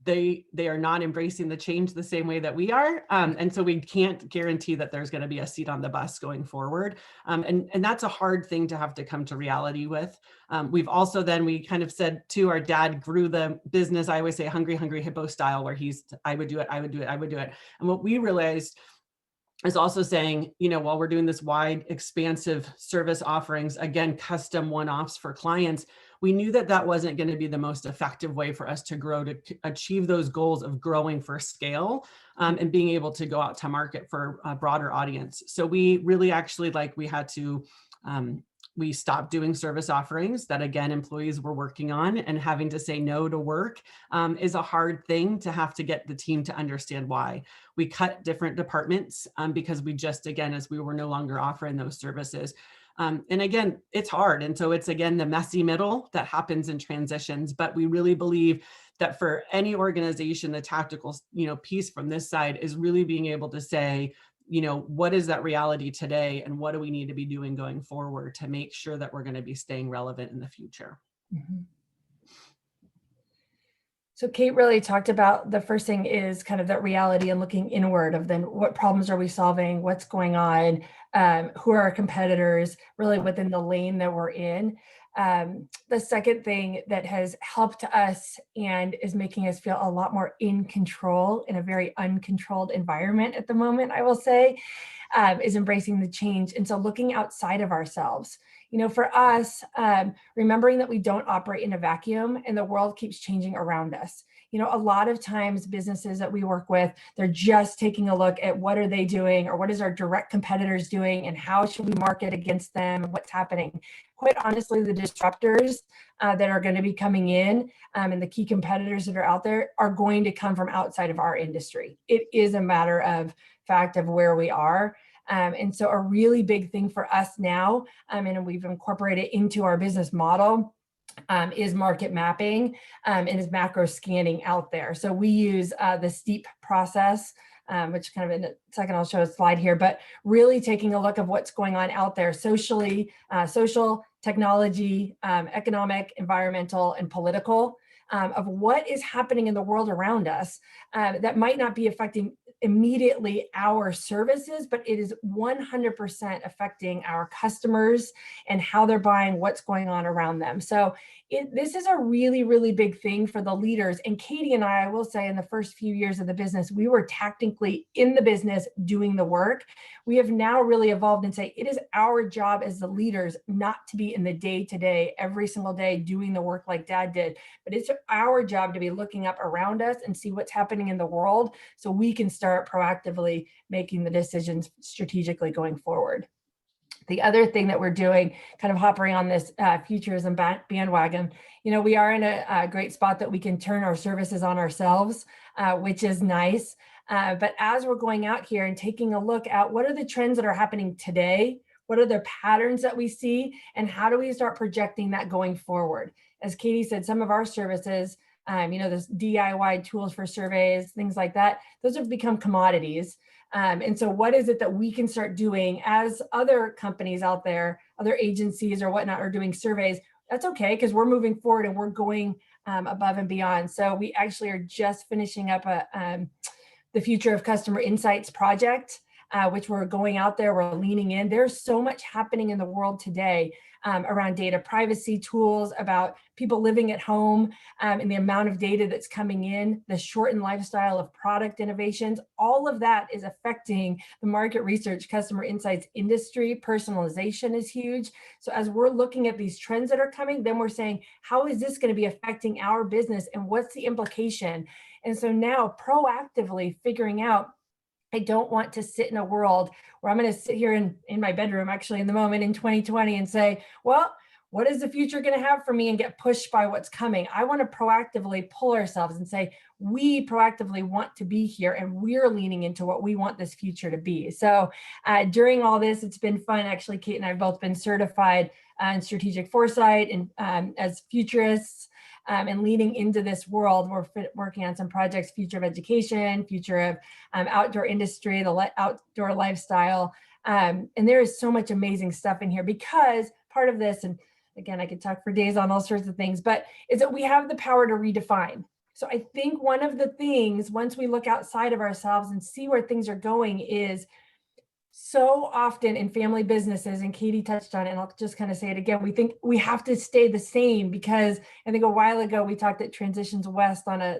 They are not embracing the change the same way that we are. And so we can't guarantee that there's going to be a seat on the bus going forward. And that's a hard thing to have to come to reality with. We've also we kind of said too, our dad grew the business, I always say hungry hippo style, where I would do it. And what we realized is also saying, you know, while we're doing this wide, expansive service offerings, again, custom one-offs for clients, we knew that that wasn't going to be the most effective way for us to grow, to achieve those goals of growing for scale and being able to go out to market for a broader audience. So we really actually we stopped doing service offerings that, again, employees were working on, and having to say no to work is a hard thing to have to get the team to understand why. We cut different departments because we just, again, as we were no longer offering those services. And again, it's hard. And so it's, again, the messy middle that happens in transitions. But we really believe that for any organization, the tactical, you know, piece from this side is really being able to say, you know, what is that reality today, and what do we need to be doing going forward to make sure that we're going to be staying relevant in the future? Mm-hmm. So Kate really talked about the first thing is kind of that reality and looking inward of then what problems are we solving, what's going on, who are our competitors, really within the lane that we're in. The second thing that has helped us and is making us feel a lot more in control in a very uncontrolled environment at the moment, I will say, is embracing the change. And so looking outside of ourselves, you know, for us, remembering that we don't operate in a vacuum and the world keeps changing around us. You know, a lot of times businesses that we work with, they're just taking a look at what are they doing, or what is our direct competitors doing, and how should we market against them, and what's happening. Quite honestly, the disruptors that are going to be coming in and the key competitors that are out there are going to come from outside of our industry. It is a matter of fact of where we are. And so a really big thing for us now, and we've incorporated into our business model, is market mapping and is macro scanning out there. So we use the STEEP process, which kind of in a second I'll show a slide here, but really taking a look of what's going on out there socially, social, technology, economic, environmental, and political, of what is happening in the world around us that might not be affecting immediately our services, but it is 100% affecting our customers and how they're buying, what's going on around them. So this is a really, really big thing for the leaders. And Katie and I will say in the first few years of the business, we were tactically in the business doing the work. We have now really evolved and say it is our job as the leaders not to be in the day-to-day, every single day doing the work like Dad did, but it's our job to be looking up around us and see what's happening in the world so we can start proactively making the decisions strategically going forward. The other thing that we're doing, kind of hopping on this futurism bandwagon, we are in a great spot that we can turn our services on ourselves, which is nice. But as we're going out here and taking a look at what are the trends that are happening today, what are the patterns that we see, and how do we start projecting that going forward? As Katie said, some of our services, those DIY tools for surveys, things like that, those have become commodities. And so what is it that we can start doing as other companies out there, other agencies or whatnot are doing surveys? That's okay, because we're moving forward and we're going above and beyond. So we actually are just finishing up the Future of Customer Insights project, which we're going out there, we're leaning in. There's so much happening in the world today around data privacy tools, about people living at home and the amount of data that's coming in, the shortened lifestyle of product innovations. All of that is affecting the market research, customer insights industry. Personalization is huge. So as we're looking at these trends that are coming, then we're saying, how is this going to be affecting our business and what's the implication? And so now proactively figuring out, I don't want to sit in a world where I'm going to sit here in my bedroom, actually in the moment in 2020 and say, well, what is the future going to have for me, and get pushed by what's coming? I want to proactively pull ourselves and say, we proactively want to be here and we're leaning into what we want this future to be. So during all this, it's been fun. Actually, Kate and I have both been certified in strategic foresight and as futurists. And leading into this world, we're working on some projects, future of education, future of outdoor industry, the outdoor lifestyle. And there is so much amazing stuff in here, because part of this, and again, I could talk for days on all sorts of things, but is that we have the power to redefine. So I think one of the things, once we look outside of ourselves and see where things are going, is so often in family businesses, and Katie touched on it, and I'll just kind of say it again, we think we have to stay the same, because I think a while ago we talked at Transitions West on a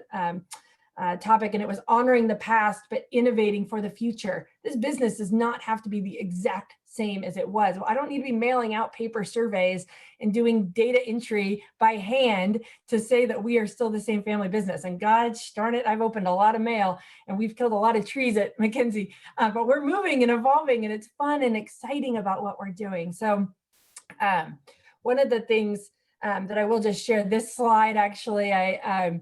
topic, and it was honoring the past but innovating for the future. This business does not have to be the exact same as it was. Well, I don't need to be mailing out paper surveys and doing data entry by hand to say that we are still the same family business. And gosh darn it, I've opened a lot of mail and we've killed a lot of trees at McKinsey, but we're moving and evolving, and it's fun and exciting about what we're doing. So one of the things that I will just share, this slide actually I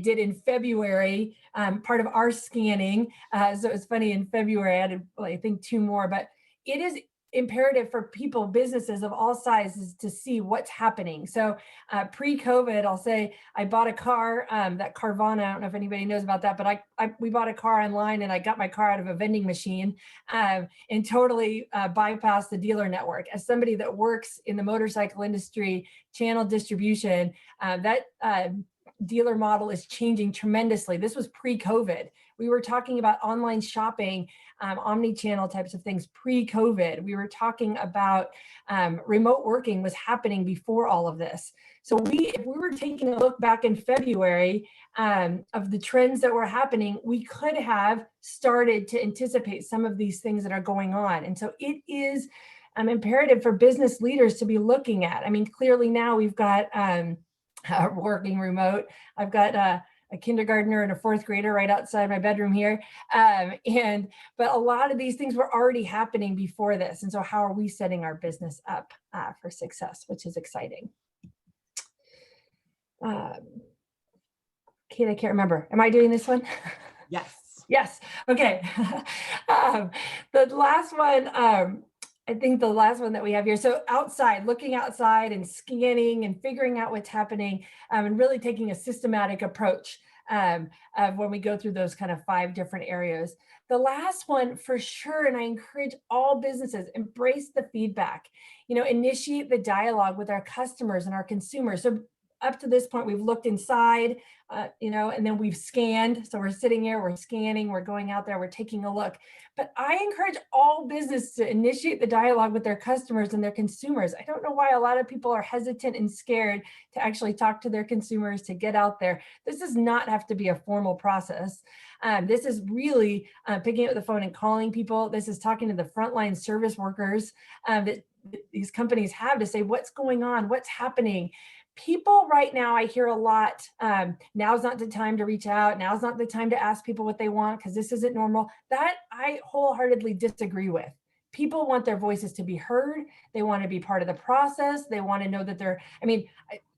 did in February, part of our scanning. So it was funny, in February I added, I think 2 more, but it is imperative for people, businesses of all sizes, to see what's happening. So pre-COVID, I'll say I bought a car, that Carvana, I don't know if anybody knows about that, but we bought a car online, and I got my car out of a vending machine and totally bypassed the dealer network. As somebody that works in the motorcycle industry, channel distribution, that dealer model is changing tremendously. This was pre-COVID. We were talking about online shopping, omni-channel types of things pre-COVID. We were talking about remote working was happening before all of this. So if we were taking a look back in February of the trends that were happening, we could have started to anticipate some of these things that are going on. And so it is imperative for business leaders to be looking at. I mean, clearly now we've got working remote. I've got a kindergartner and a 4th grader right outside my bedroom here. But a lot of these things were already happening before this. And so how are we setting our business up for success, which is exciting. Kate, I can't remember. Am I doing this one? Yes. Yes. Okay. The last one, I think the last one that we have here. So outside, looking outside and scanning and figuring out what's happening, and really taking a systematic approach of when we go through those kind of 5 different areas. The last one for sure, and I encourage all businesses, embrace the feedback, initiate the dialogue with our customers and our consumers. So up to this point, we've looked inside, and then we've scanned. So we're sitting here, we're scanning, we're going out there, we're taking a look. But I encourage all business to initiate the dialogue with their customers and their consumers. I don't know why a lot of people are hesitant and scared to actually talk to their consumers, to get out there. This does not have to be a formal process. This is really picking up the phone and calling people. This is talking to the frontline service workers that these companies have to say, what's going on, what's happening. People right now, I hear a lot, now's not the time to reach out. Now's not the time to ask people what they want because this isn't normal. That I wholeheartedly disagree with. People want their voices to be heard. They want to be part of the process. They want to know that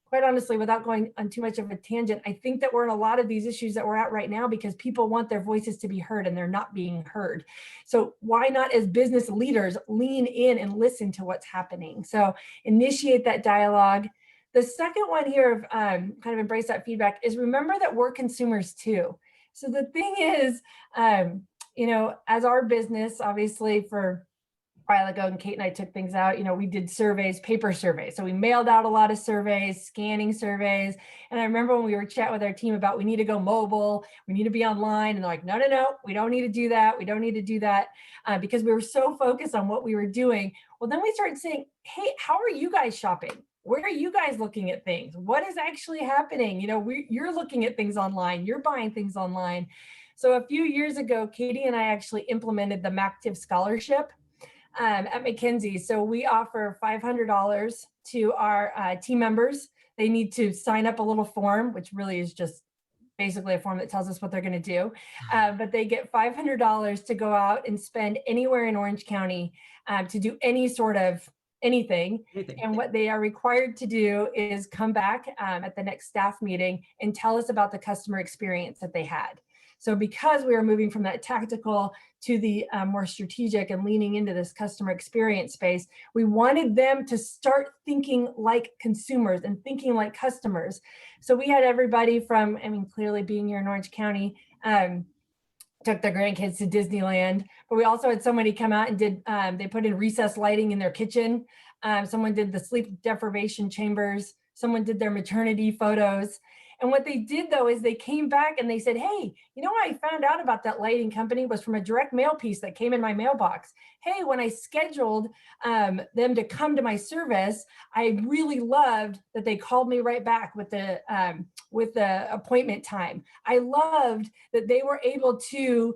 quite honestly, without going on too much of a tangent, I think that we're in a lot of these issues that we're at right now because people want their voices to be heard and they're not being heard. So why not, as business leaders, lean in and listen to what's happening? So initiate that dialogue. The second one here of kind of embrace that feedback is remember that we're consumers too. So the thing is, as our business, obviously for a while ago, and Kate and I took things out, we did surveys, paper surveys. So we mailed out a lot of surveys, scanning surveys. And I remember when we were chatting with our team about we need to go mobile, we need to be online. And they're like, no, we don't need to do that. We don't need to do that because we were so focused on what we were doing. Well, then we started saying, hey, how are you guys shopping? Where are you guys looking at things? What is actually happening? You're looking at things online, you're buying things online. So a few years ago, Katie and I actually implemented the MACTIV scholarship at McKinsey. So we offer $500 to our team members. They need to sign up a little form, which really is just basically a form that tells us what they're going to do. But they get $500 to go out and spend anywhere in Orange County to do any sort of anything. And what they are required to do is come back at the next staff meeting and tell us about the customer experience that they had. So because we are moving from that tactical to the more strategic and leaning into this customer experience space, we wanted them to start thinking like consumers and thinking like customers. So we had everybody from, clearly being here in Orange County, took their grandkids to Disneyland, but we also had somebody come out and did, they put in recessed lighting in their kitchen. Someone did the sleep deprivation chambers. Someone did their maternity photos. And what they did though, is they came back and they said, hey, what I found out about that lighting company was from a direct mail piece that came in my mailbox. Hey, when I scheduled them to come to my service, I really loved that they called me right back with the appointment time. I loved that they were able to,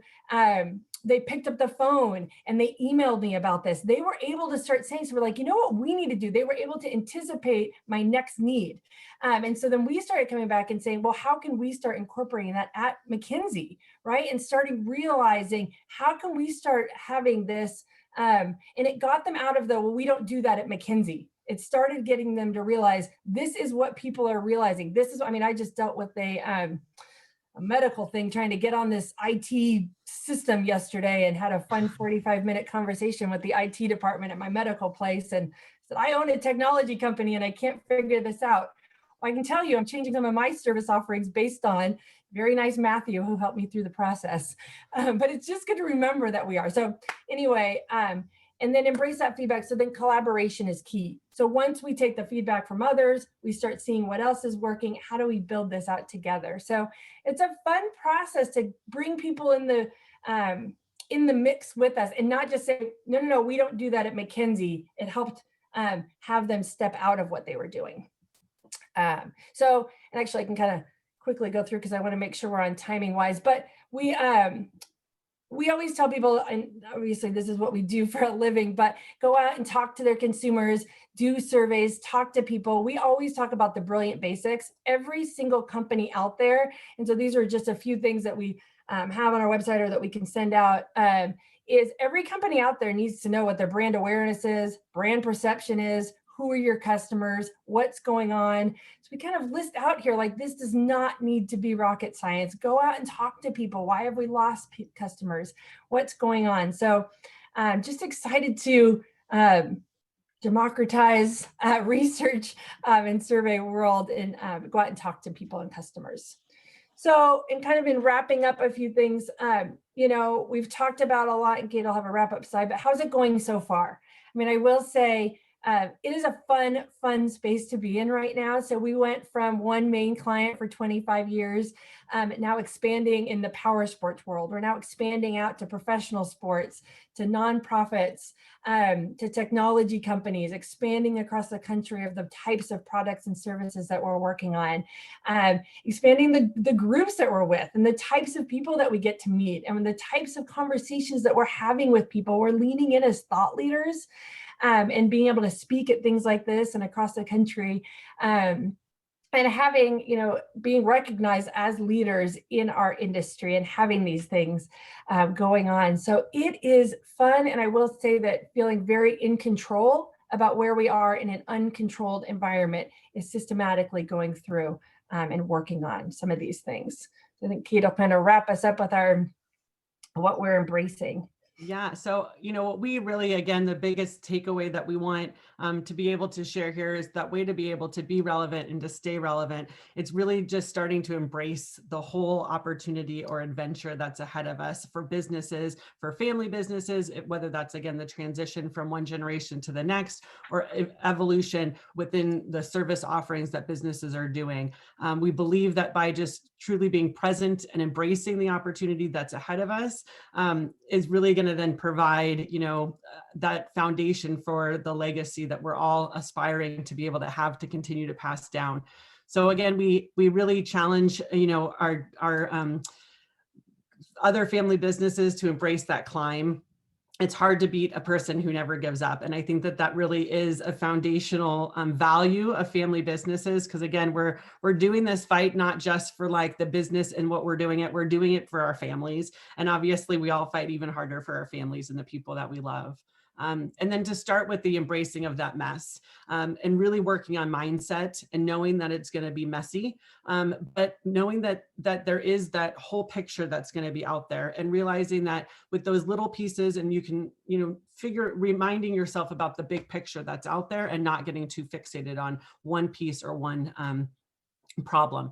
they picked up the phone and they emailed me about this. They were able to start saying, so we're like, what we need to do? They were able to anticipate my next need. And so then we started coming back and saying, well, how can we start incorporating that at McKinsey, right? And starting realizing, how can we start having this? And it got them out of the, well, we don't do that at McKinsey. It started getting them to realize this is what people are realizing. This is, I just dealt with a medical thing, trying to get on this IT system yesterday and had a fun 45-minute conversation with the IT department at my medical place and said, I own a technology company and I can't figure this out. Well, I can tell you, I'm changing some of my service offerings based on very nice Matthew who helped me through the process. But it's just good to remember that we are. So anyway, and then embrace that feedback. So then collaboration is key. So once we take the feedback from others, we start seeing what else is working. How do we build this out together? So it's a fun process to bring people in the mix with us and not just say, no, we don't do that at McKinsey. It helped have them step out of what they were doing. And actually I can kind of quickly go through because I want to make sure we're on timing wise, but we always tell people, and obviously this is what we do for a living, but go out and talk to their consumers, do surveys, talk to people. We always talk about the brilliant basics, every single company out there. And so these are just a few things that we have on our website or that we can send out, is every company out there needs to know what their brand awareness is, brand perception is, who are your customers, what's going on. So we kind of list out here, like, this does not need to be rocket science. Go out and talk to people. Why have we lost customers? What's going on? So just excited to democratize research and survey world, and go out and talk to people and customers. So, and kind of in wrapping up a few things, you know, we've talked about a lot, and Kate will have a wrap up slide, but how's it going so far? I mean, I will say it is a fun space to be in right now. So we went from one main client for 25 years, now expanding in the power sports world. We're now expanding out to professional sports, to nonprofits, to technology companies, expanding across the country of the types of products and services that we're working on, expanding the groups that we're with and the types of people that we get to meet and the types of conversations that we're having with people. We're leaning in as thought leaders and being able to speak at things like this and across the country. And having, you know, being recognized as leaders in our industry and having these things going on. So it is fun. And I will say that feeling very in control about where we are in an uncontrolled environment is systematically going through and working on some of these things. So I think Kate will kind of wrap us up with what we're embracing. Yeah. So, you know, what we really, again, the biggest takeaway that we want to be able to share here is that way to be able to be relevant and to stay relevant. It's really just starting to embrace the whole opportunity or adventure that's ahead of us for businesses, for family businesses, whether that's, again, the transition from one generation to the next, or evolution within the service offerings that businesses are doing. We believe that by just truly being present and embracing the opportunity that's ahead of us is really going to then provide, you know, that foundation for the legacy that we're all aspiring to be able to have to continue to pass down. So again, we really challenge, you know, our other family businesses to embrace that climb. It's hard to beat a person who never gives up. And I think that that really is a foundational value of family businesses. Because again, we're doing this fight, not just for like the business and what we're doing it for our families. And obviously we all fight even harder for our families and the people that we love. And then to start with the embracing of that mess and really working on mindset and knowing that it's going to be messy, but knowing that there is that whole picture that's going to be out there, and realizing that with those little pieces, and you can, you know, reminding yourself about the big picture that's out there and not getting too fixated on one piece or one problem.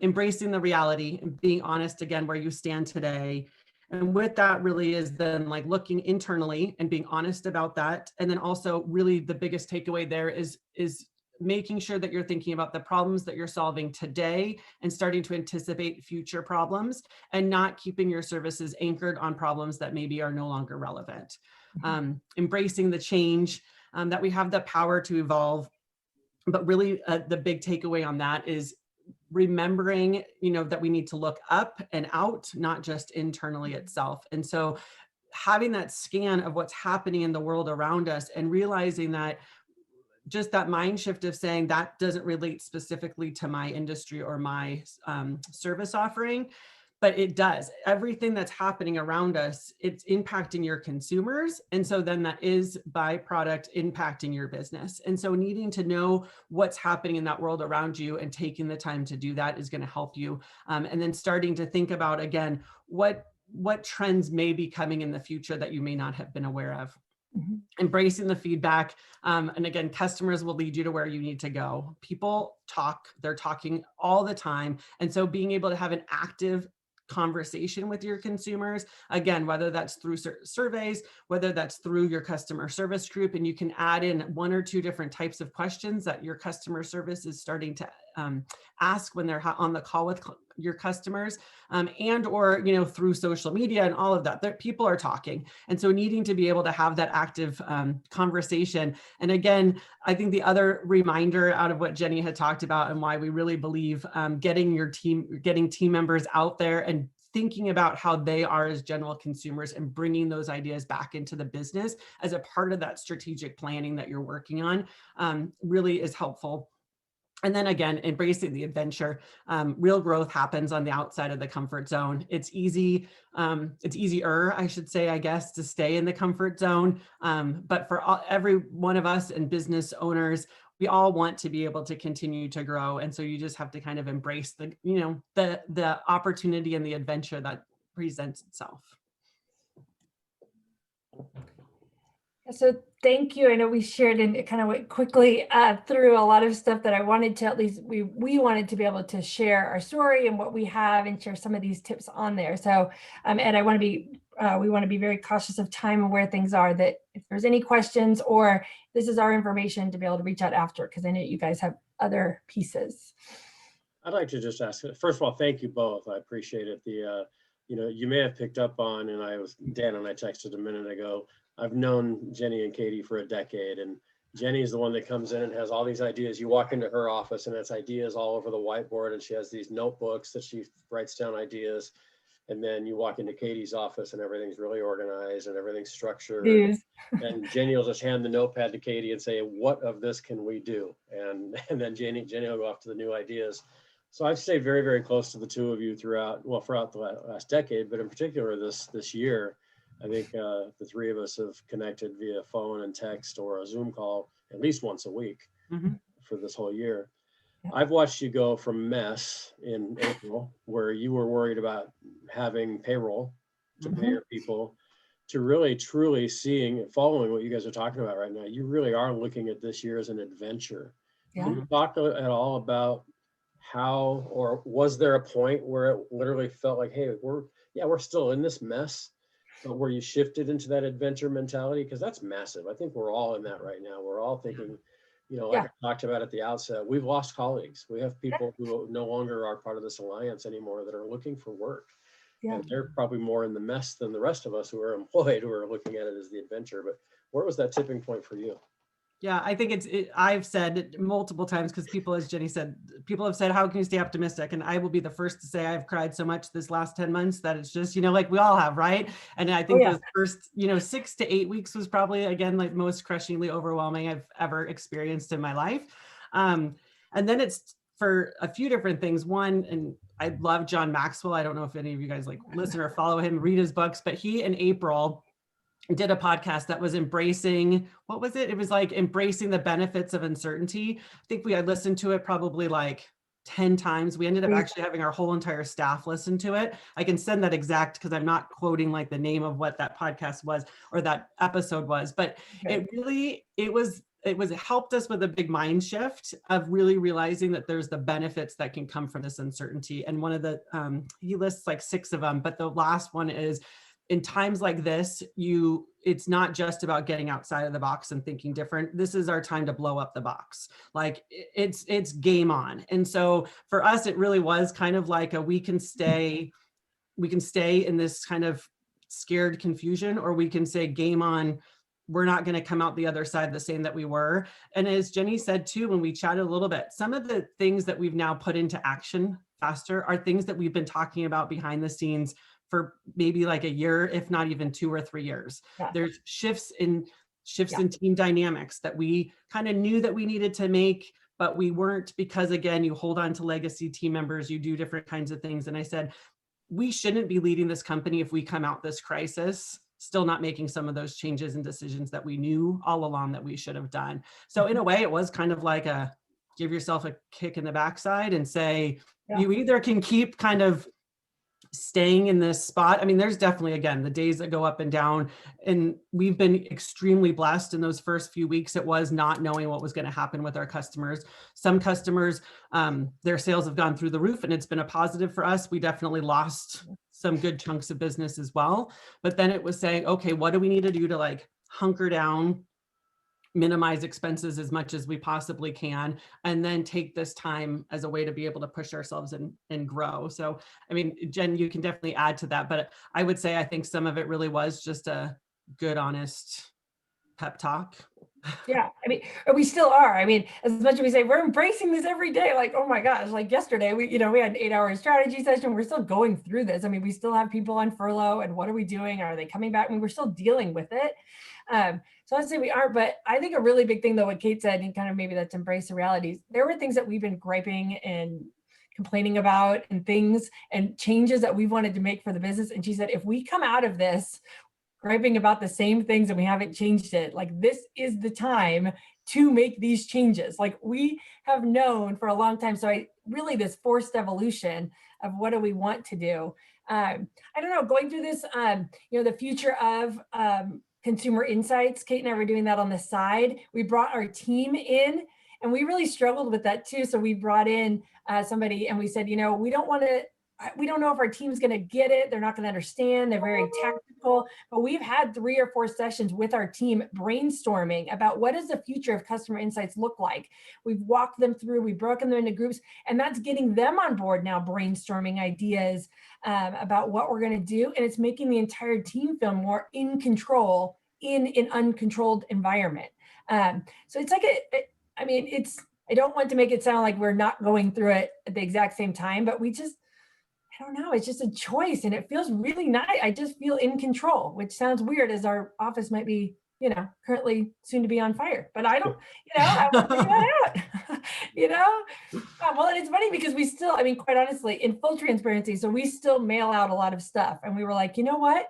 Embracing the reality and being honest again where you stand today. And with that really is then like looking internally and being honest about that. And then also really the biggest takeaway there is making sure that you're thinking about the problems that you're solving today and starting to anticipate future problems, and not keeping your services anchored on problems that maybe are no longer relevant. Embracing the change, that we have the power to evolve. But really the big takeaway on that is remembering, you know, that we need to look up and out, not just internally itself. And so having that scan of what's happening in the world around us and realizing that just that mind shift of saying that doesn't relate specifically to my industry or my service offering, but it does. Everything that's happening around us, it's impacting your consumers. And so then that is byproduct impacting your business. And so needing to know what's happening in that world around you and taking the time to do that is going to help you. And then starting to think about, again, what trends may be coming in the future that you may not have been aware of. Embracing the feedback. And again, customers will lead you to where you need to go. People talk, they're talking all the time. And so being able to have an active conversation with your consumers, again, whether that's through surveys, whether that's through your customer service group, and you can add in 1 or 2 different types of questions that your customer service is starting to ask when they're on the call with your customers, and or, you know, through social media and all of that, people are talking. And so needing to be able to have that active conversation. And again, I think the other reminder out of what Jenny had talked about and why we really believe getting team members out there and thinking about how they are as general consumers and bringing those ideas back into the business as a part of that strategic planning that you're working on really is helpful. And then again, embracing the adventure. Real growth happens on the outside of the comfort zone. It's easy, it's easier, I should say, I guess, to stay in the comfort zone. But for every one of us and business owners, we all want to be able to continue to grow. And so you just have to kind of embrace the, you know, the opportunity and the adventure that presents itself. So thank you. I know we shared and it kind of went quickly through a lot of stuff that I wanted to, at least we wanted to be able to share our story and what we have and share some of these tips on there. So, and I want to be, we want to be very cautious of time and where things are, that if there's any questions or this is our information to be able to reach out after, because I know you guys have other pieces. I'd like to just ask, first of all, thank you both. I appreciate it. You know, you may have picked up on, and Dan and I texted a minute ago, I've known Jenny and Katie for a decade, and Jenny is the one that comes in and has all these ideas. You walk into her office and it's ideas all over the whiteboard, and she has these notebooks that she writes down ideas. And then you walk into Katie's office and everything's really organized and everything's structured. Yes. And Jenny will just hand the notepad to Katie and say, what of this can we do? And then Jenny will go off to the new ideas. So I've stayed very, very close to the two of you throughout the last decade, but in particular this year. I think the three of us have connected via phone and text or a Zoom call at least once a week for this whole year. I've watched you go from mess in April, where you were worried about having payroll to pay your people, to really truly following what you guys are talking about right now. You really are looking at this year as an adventure. Yeah. Can you talk at all about how, or was there a point where it literally felt like, hey, we're still in this mess, but where you shifted into that adventure mentality? Because that's massive. I think we're all in that right now. We're all thinking, you know, like I talked about at the outset, we've lost colleagues. We have people who no longer are part of this alliance anymore that are looking for work. And they're probably more in the mess than the rest of us who are employed, who are looking at it as the adventure. But where was that tipping point for you? Yeah, I think I've said it multiple times, because people, as Jenny said, people have said, how can you stay optimistic? And I will be the first to say I've cried so much this last 10 months that it's just, you know, like we all have, right? And I think the first, 6 to 8 weeks was probably, again, like most crushingly overwhelming I've ever experienced in my life. And then it's for a few different things. One, and I love John Maxwell. I don't know if any of you guys like listen or follow him, read his books, but he in April did a podcast that was embracing, what was it? It was like embracing the benefits of uncertainty. I think we had listened to it probably like 10 times. We ended up actually having our whole entire staff listen to it. I can send that exact, because I'm not quoting like the name of what that podcast was or that episode was, but it helped us with a big mind shift of really realizing that there's the benefits that can come from this uncertainty. And one of the, he lists like 6 of them, but the last one is, in times like this, it's not just about getting outside of the box and thinking different. This is our time to blow up the box. Like it's game on. And so for us, it really was kind of like we can stay in this kind of scared confusion, or we can say game on. We're not going to come out the other side the same that we were. And as Jenny said too, when we chatted a little bit, some of the things that we've now put into action faster are things that we've been talking about behind the scenes for maybe like a year, if not even 2 or 3 years. There's shifts in team dynamics that we kind of knew that we needed to make, but we weren't, because again, you hold on to legacy team members, you do different kinds of things. And I said, we shouldn't be leading this company if we come out this crisis still not making some of those changes and decisions that we knew all along that we should have done. So in a way, it was kind of like give yourself a kick in the backside and say, you either can keep kind of staying in this spot. I mean, there's definitely, again, the days that go up and down, and we've been extremely blessed in those first few weeks. It was not knowing what was going to happen with our customers. Some customers, their sales have gone through the roof, and it's been a positive for us. We definitely lost some good chunks of business as well. But then it was saying, okay, what do we need to do to like hunker down, minimize expenses as much as we possibly can, and then take this time as a way to be able to push ourselves and grow. So, I mean, Jen, you can definitely add to that, but I would say, I think some of it really was just a good, honest pep talk. Yeah, I mean, we still are. I mean, as much as we say we're embracing this every day, like, oh my gosh, like yesterday, we had an 8-hour strategy session. We're still going through this. I mean, we still have people on furlough, and what are we doing? Are they coming back? I mean, we're still dealing with it. So I'd say we are, but I think a really big thing though, what Kate said, and kind of maybe that's embrace the realities. There were things that we've been griping and complaining about and things and changes that we wanted to make for the business. And she said, if we come out of this griping about the same things and we haven't changed it, like this is the time to make these changes. Like we have known for a long time. So really this forced evolution of what do we want to do. I don't know, going through this, the future of consumer insights, Kate and I were doing that on the side. We brought our team in and we really struggled with that too. So we brought in somebody and we said, we don't know if our team's going to get it. They're not going to understand. They're very technical, but we've had 3 or 4 sessions with our team brainstorming about what does the future of customer insights look like. We've walked them through, we've broken them into groups, and that's getting them on board now brainstorming ideas about what we're going to do. And it's making the entire team feel more in control in an uncontrolled environment. So it's like, I don't want to make it sound like we're not going through it at the exact same time, but I don't know, it's just a choice and it feels really nice. I just feel in control, which sounds weird as our office might be, currently soon to be on fire, but I don't, I want to figure that out, well, and it's funny because we still, quite honestly, in full transparency, so we still mail out a lot of stuff and we were like, you know what?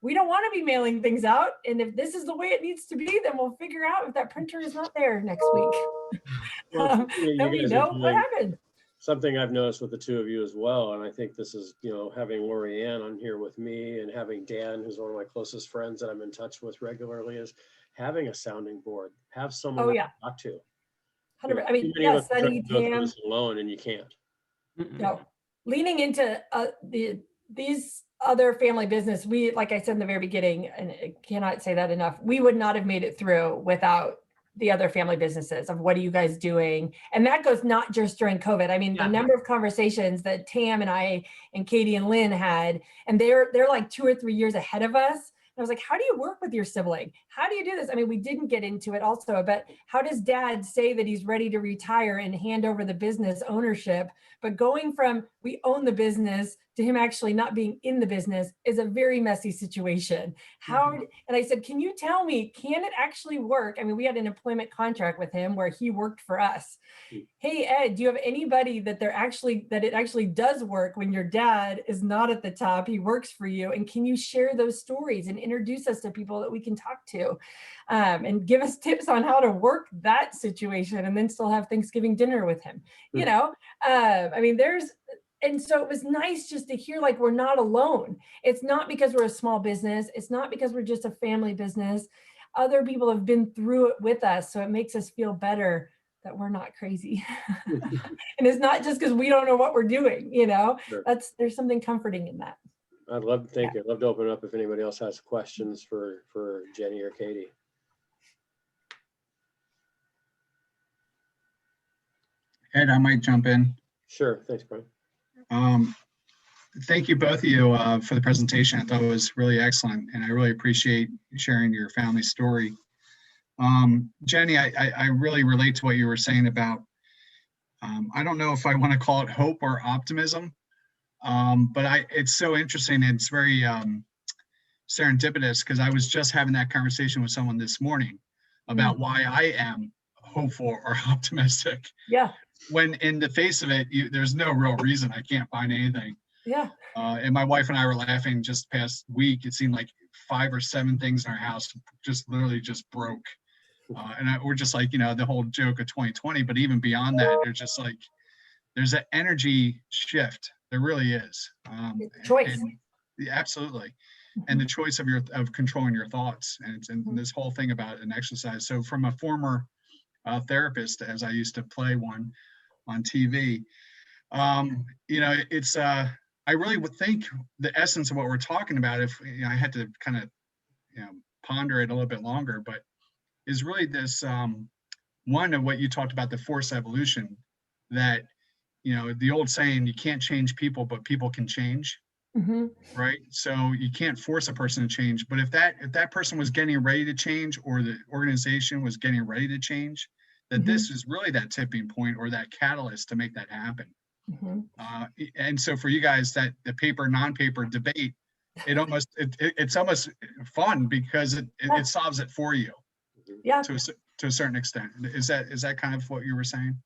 We don't want to be mailing things out. And if this is the way it needs to be, then we'll figure out if that printer is not there next week. Well, then we know what happened. Something I've noticed with the 2 of you as well, and I think this is, having Lori Ann on here with me and having Dan, who's one of my closest friends that I'm in touch with regularly, is having a sounding board. Have someone to talk to. 100%. Yes, Sunny, go through Tam. this alone, and you can't. No, leaning into these other family business, we, like I said in the very beginning, and I cannot say that enough, we would not have made it through without the other family businesses of what are you guys doing? And that goes not just during COVID. The number of conversations that Tam and I and Katie and Lynn had, and they're like 2 or 3 years ahead of us. I was like, how do you work with your sibling? How do you do this? We didn't get into it also, but how does dad say that he's ready to retire and hand over the business ownership? But going from we own the business to him actually not being in the business is a very messy situation. And I said, can you tell me, can it actually work? We had an employment contract with him where he worked for us. Hey, Ed, do you have anybody that it actually does work when your dad is not at the top, he works for you? And can you share those stories and introduce us to people that we can talk to and give us tips on how to work that situation and then still have Thanksgiving dinner with him? And so it was nice just to hear like we're not alone. It's not because we're a small business. It's not because we're just a family business. Other people have been through it with us. So it makes us feel better that we're not crazy. And it's not just because we don't know what we're doing, Sure. There's something comforting in that. I'd love to open it up if anybody else has questions for Jenny or Katie. Ed, I might jump in. Sure, thanks, Brian. Thank you, both of you, for the presentation. I thought it was really excellent, and I really appreciate sharing your family story. Jenny, I really relate to what you were saying about, I don't know if I want to call it hope or optimism, but it's so interesting. It's very serendipitous because I was just having that conversation with someone this morning about why I am hopeful or optimistic. Yeah. When in the face of it, there's no real reason. I can't find anything. Yeah. And my wife and I were laughing just past week. It seemed like 5 or 7 things in our house just literally just broke. We're just like, the whole joke of 2020, but even beyond that, there's just like, there's an energy shift. There really is. Choice. Absolutely. And the choice of controlling your thoughts and this whole thing about an exercise. So from a former therapist, as I used to play one on TV, it's I really would think the essence of what we're talking about, if I had to kind of ponder it a little bit longer, but is really this one of what you talked about, the forced evolution, that the old saying, you can't change people, but people can change. right? So you can't force a person to change. But if that person was getting ready to change, or the organization was getting ready to change, that this is really that tipping point or that catalyst to make that happen. And so for you guys, that the paper non-paper debate, it's almost fun because it solves it for you. Yeah. To a certain extent. Is that kind of what you were saying?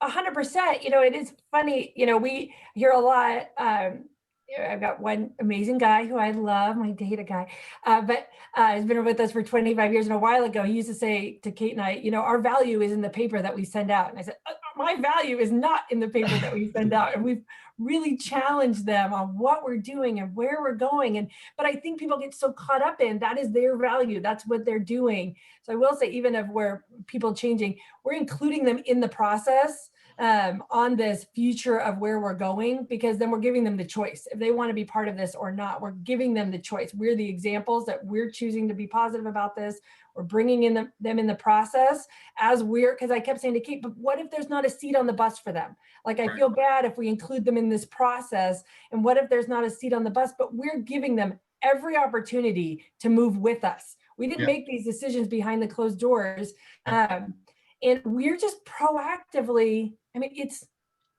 100%. It is funny. We hear a lot. I've got one amazing guy who I love, my data guy, but has been with us for 25 years. And a while ago, he used to say to Kate and I, our value is in the paper that we send out. And I said, my value is not in the paper that we send out. And we've really challenged them on what we're doing and where we're going. But I think people get so caught up in that is their value. That's what they're doing. So I will say, even if we're people changing, we're including them in the process on this future of where we're going, because then we're giving them the choice if they want to be part of this or not. We're giving them the choice. We're the examples that we're choosing to be positive about this. We're bringing in them in the process because I kept saying to Kate, but what if there's not a seat on the bus for them? Like, I feel bad if we include them in this process, and what if there's not a seat on the bus? But we're giving them every opportunity to move with us. We didn't make these decisions behind the closed doors. And we're just proactively, it's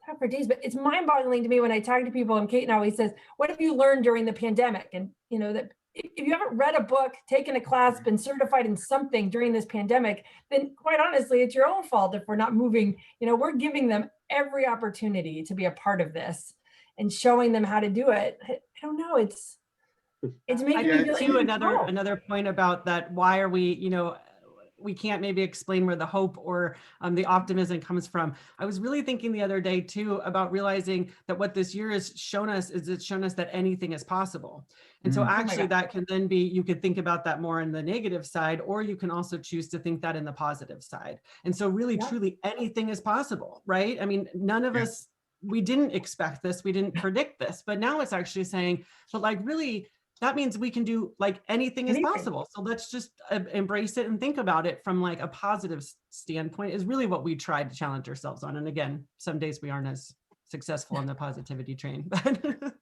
tough for days, but it's mind-boggling to me when I talk to people, and Kate always says, what have you learned during the pandemic? And that if you haven't read a book, taken a class, been certified in something during this pandemic, then quite honestly, it's your own fault if we're not moving. We're giving them every opportunity to be a part of this and showing them how to do it. I don't know, it's making me feel too, another point about that. Why are we, we can't maybe explain where the hope or the optimism comes from. I was really thinking the other day too about realizing that what this year has shown us is it's shown us that anything is possible. And so actually that can then be, you could think about that more in the negative side, or you can also choose to think that in the positive side. And so really, truly anything is possible, right? None of us, we didn't expect this, we didn't predict this, but now it's actually saying, but like really, that means we can do like anything is possible. So let's just embrace it and think about it from like a positive standpoint is really what we tried to challenge ourselves on. And again, some days we aren't as successful on the positivity train.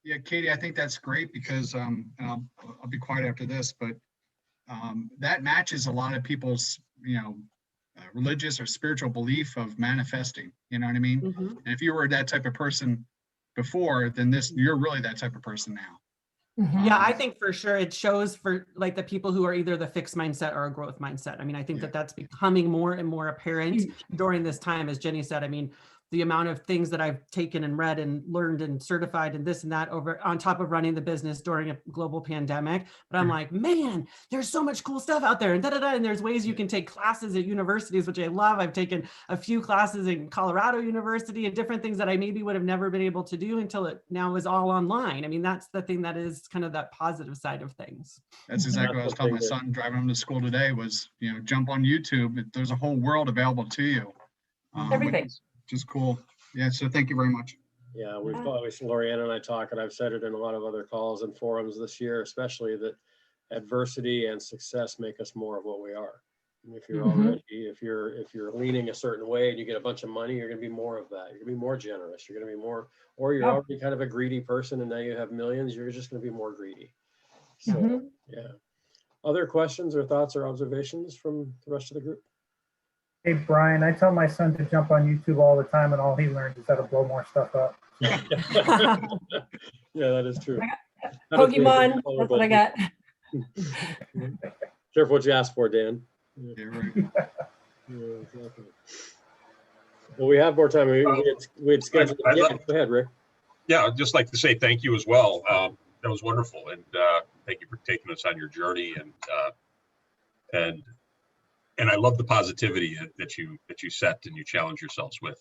Yeah, Katie, I think that's great because and I'll be quiet after this, but that matches a lot of people's, religious or spiritual belief of manifesting, you know what I mean? And if you were that type of person before, then you're really that type of person now. Yeah, I think for sure it shows for like the people who are either the fixed mindset or a growth mindset. I think that that's becoming more and more apparent during this time, as Jenny said. The amount of things that I've taken and read and learned and certified and this and that over on top of running the business during a global pandemic. But I'm like, man, there's so much cool stuff out there and and there's ways you can take classes at universities, which I love. I've taken a few classes in Colorado University and different things that I maybe would have never been able to do until it now is all online. That's the thing that is kind of that positive side of things. That's exactly what I was telling my son driving him to school today was, jump on YouTube. There's a whole world available to you. Everything. Which is cool. Yeah, so thank you very much. Yeah, we've always, Lorianne and I talk, and I've said it in a lot of other calls and forums this year, especially that adversity and success make us more of what we are. And if you're already, if you're leaning a certain way and you get a bunch of money, you're going to be more of that. You're going to be more generous. You're going to be more, or you're already kind of a greedy person and now you have millions. You're just going to be more greedy. So yeah. Other questions or thoughts or observations from the rest of the group? Hey, Brian, I tell my son to jump on YouTube all the time, and all he learns is how to blow more stuff up. Yeah, that is true. Pokemon, that's what I got. Careful what you ask for, Dan. Yeah, right. Yeah, exactly. Well, we have more time. We had scheduled. Go ahead, Rick. Yeah, I'd just like to say thank you as well. That was wonderful, and thank you for taking us on your journey. And I love the positivity that you set and you challenge yourselves with.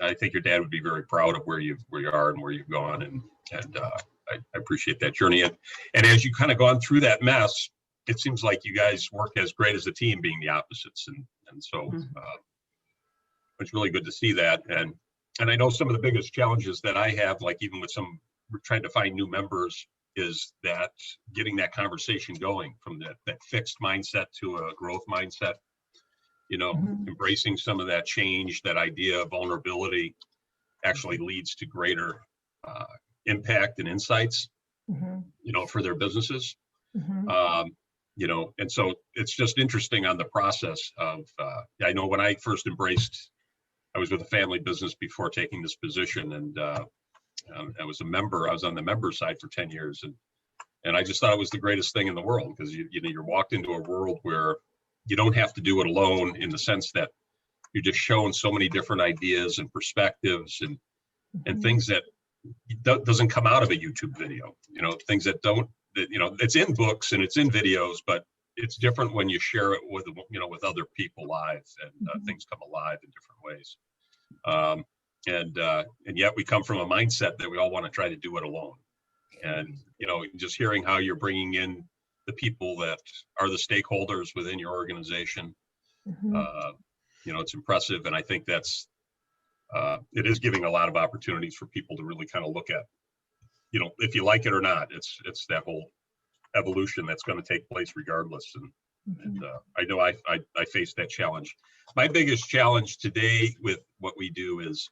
I think your dad would be very proud of where you are and where you've gone, and I appreciate that journey. And as you kind of gone through that mess, it seems like you guys work as great as a team, being the opposites, and so it's really good to see that. And I know some of the biggest challenges that I have, like even with we're trying to find new members, is that getting that conversation going from that fixed mindset to a growth mindset. Embracing some of that change, that idea of vulnerability actually leads to greater impact and insights. you know, for their businesses. Mhm. You know, and so it's just interesting on the process of, I know when I first embraced, I was with a family business before taking this position, and I was a member, I was on the member side for 10 years. And I just thought it was the greatest thing in the world, because you know, you're walked into a world where you don't have to do it alone, in the sense that you're just shown so many different ideas and perspectives and things that doesn't come out of a YouTube video, you know, things that don't, that, you know, it's in books and it's in videos, but it's different when you share it with, you know, with other people live, and things come alive in different ways. And yet we come from a mindset that we all want to try to do it alone. And, you know, just hearing how you're bringing in the people that are the stakeholders within your organization, you know, it's impressive. And I think that's, it is giving a lot of opportunities for people to really kind of look at, you know, if you like it or not, it's that whole evolution that's going to take place regardless. And I know I faced that challenge. My biggest challenge today with what we do is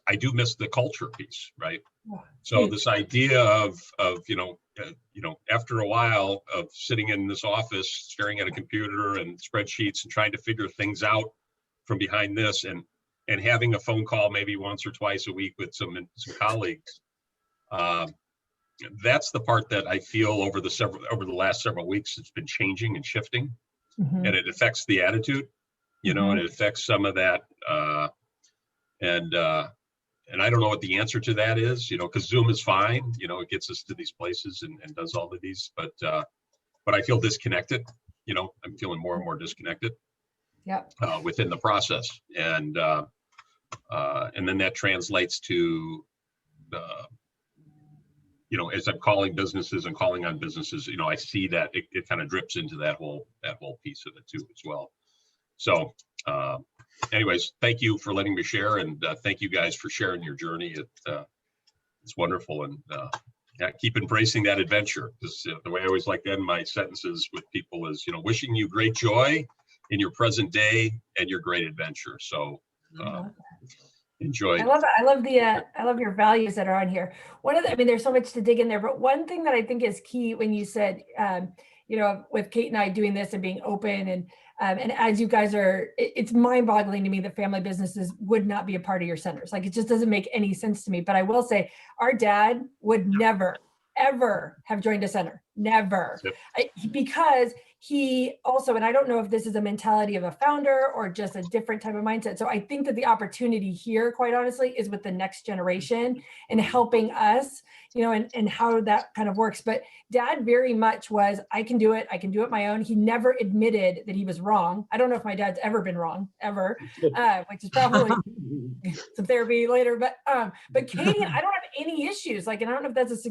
I do miss the culture piece, right? So this idea of you know, after a while of sitting in this office, staring at a computer and spreadsheets and trying to figure things out from behind this, and having a phone call maybe once or twice a week with some colleagues, that's the part that I feel over the last several weeks, it's been changing and shifting, and it affects the attitude, you know, and it affects some of that, and I don't know what the answer to that is, you know, because Zoom is fine, you know, it gets us to these places and does all of these, but I feel disconnected, you know, I'm feeling more and more disconnected within the process. And then that translates to, you know, as I'm calling businesses and calling on businesses, you know, I see that it kind of drips into that whole piece of it too as well. So, anyways, thank you for letting me share, and thank you guys for sharing your journey. It's wonderful, and yeah, keep embracing that adventure. Because the way I always like to end my sentences with people is, you know, wishing you great joy in your present day and your great adventure. So enjoy. I love your values that are on here. I mean, there's so much to dig in there, but one thing that I think is key when you said, you know, with Kate and I doing this and being open, and as you guys are, it's mind-boggling to me that family businesses would not be a part of your centers. Like, it just doesn't make any sense to me. But I will say, our dad would never, ever have joined a center. Never. Because he also, and I don't know if this is a mentality of a founder or just a different type of mindset. So I think that the opportunity here, quite honestly, is with the next generation and helping us, you know, and how that kind of works. But Dad very much was, I can do it my own. He never admitted that he was wrong. I don't know if my dad's ever been wrong, ever, which is probably some therapy later. But Katie, I don't have any issues. Like, and I don't know if that's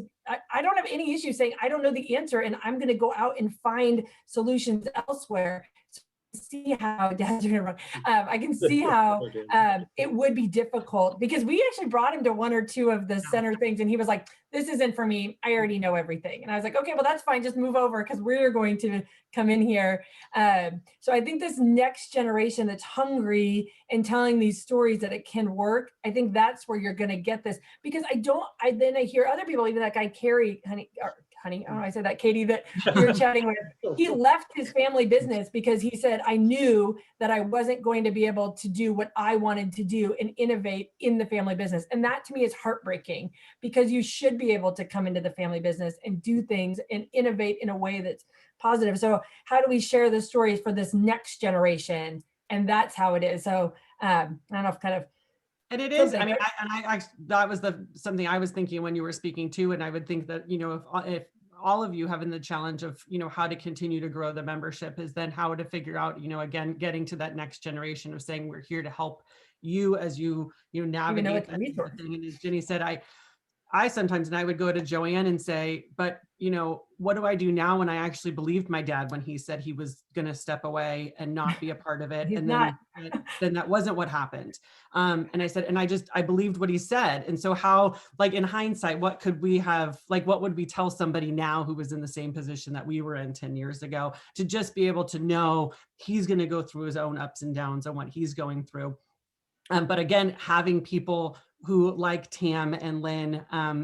I don't have any issues saying I don't know the answer, and I'm going to go out and find solutions elsewhere. So see how Dad's doing it wrong. I can see how it would be difficult, because we actually brought him to one or two of the center things, and he was like, this isn't for me. I already know everything. And I was like, okay, well, that's fine. Just move over, because we're going to come in here. So I think this next generation that's hungry and telling these stories that it can work, I think that's where you're going to get this. Because then I hear other people, even that guy, Carrie, honey, I don't know, I said that, Katie, that you're chatting with, he left his family business because he said, I knew that I wasn't going to be able to do what I wanted to do and innovate in the family business. And that to me is heartbreaking, because you should be able to come into the family business and do things and innovate in a way that's positive. So how do we share the stories for this next generation? And that's how it is. So I don't know if kind of, and it is, I mean, that was something I was thinking when you were speaking too. And I would think that, you know, if all of you having the challenge of, you know, how to continue to grow the membership, is then how to figure out, you know, again, getting to that next generation of saying, we're here to help you as you navigate that thing. And as Jenny said, I sometimes, and I would go to Joanne and say, but, you know, what do I do now when I actually believed my dad when he said he was going to step away and not be a part of it? And then that wasn't what happened. And I said, and I believed what he said. And so how, like, in hindsight, what could we have, like, what would we tell somebody now who was in the same position that we were in 10 years ago, to just be able to know he's going to go through his own ups and downs on what he's going through. But again, having people who like Tam and Lynn.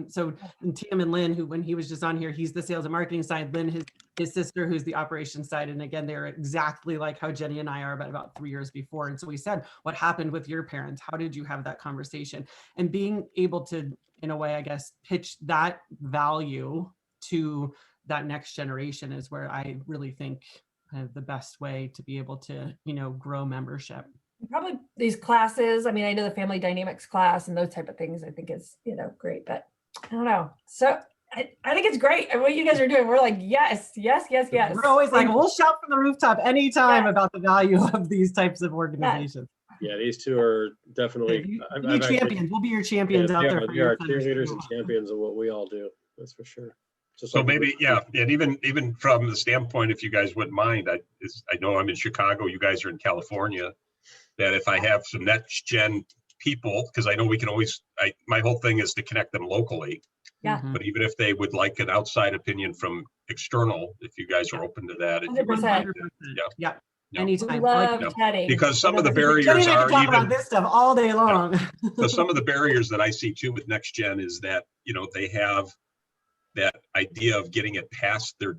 So Tam and Lynn, who when he was just on here, he's the sales and marketing side. Lynn, his sister, who's the operations side. And again, they're exactly like how Jenny and I are, about 3 years before. And so we said, what happened with your parents? How did you have that conversation? And being able to, in a way, I guess, pitch that value to that next generation is where I really think kind of the best way to be able to, grow membership. Probably these classes. I mean, I know the family dynamics class and those type of things, I think is, great, but I don't know. So I think it's great. And what you guys are doing, we're like, yes, yes, yes, yes. We're always like, we'll shout from the rooftop anytime about the value of these types of organizations. Yeah, these two are definitely champions. We'll be your champions out there. They are cheerleaders and champions of what we all do. That's for sure. So maybe, yeah, and even from the standpoint, if you guys wouldn't mind, I know I'm in Chicago, you guys are in California, that if I have some next gen people, because I know we can always, my whole thing is to connect them locally. Yeah. But even if they would like an outside opinion from external, if you guys are open to that. 100%. Yeah. Anytime. Love chatting. Because some of the barriers are talk about this stuff all day long. So some of the barriers that I see too with next gen is that, they have that idea of getting it past the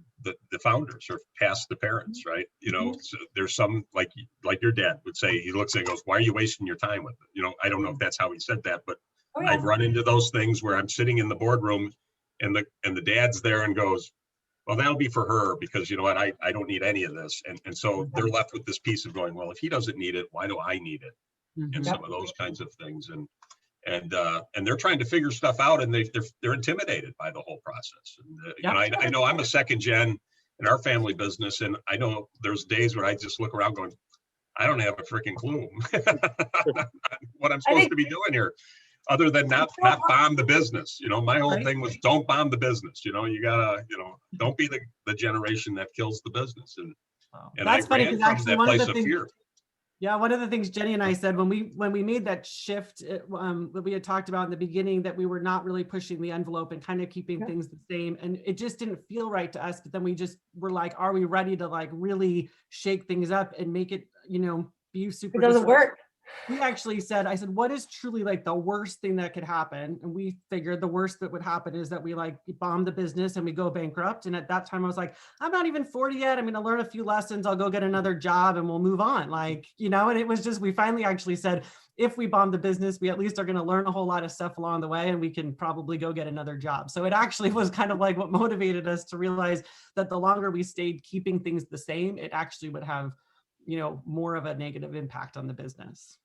founders or past the parents, right? So there's some, like your dad would say, he looks and goes, why are you wasting your time with it? I don't know if that's how he said that, but I've run into those things where I'm sitting in the boardroom and the dad's there and goes, well, that'll be for her because you know what, I don't need any of this. And so they're left with this piece of going, well, if he doesn't need it, why do I need it? And some of those kinds of things. And they're trying to figure stuff out, and they're intimidated by the whole process. And I know I'm a second gen in our family business, and I know there's days where I just look around going, I don't have a freaking clue what I'm supposed to be doing here, other than not bomb the business. My whole thing was don't bomb the business. You gotta, don't be the generation that kills the business. And that's funny because actually one of the things. Fear. Yeah, one of the things Jenny and I said when we made that shift that we had talked about in the beginning, that we were not really pushing the envelope and kind of keeping things the same, and it just didn't feel right to us. But then we just were like, are we ready to like really shake things up and make it, be super? It doesn't work. We actually said, I said, what is truly like the worst thing that could happen? And we figured the worst that would happen is that we like bomb the business and we go bankrupt. And at that time I was like, I'm not even 40 yet. I'm going to learn a few lessons. I'll go get another job and we'll move on. Like, and it was just, we finally actually said, if we bomb the business, we at least are going to learn a whole lot of stuff along the way and we can probably go get another job. So it actually was kind of like what motivated us to realize that the longer we stayed keeping things the same, it actually would have more of a negative impact on the business.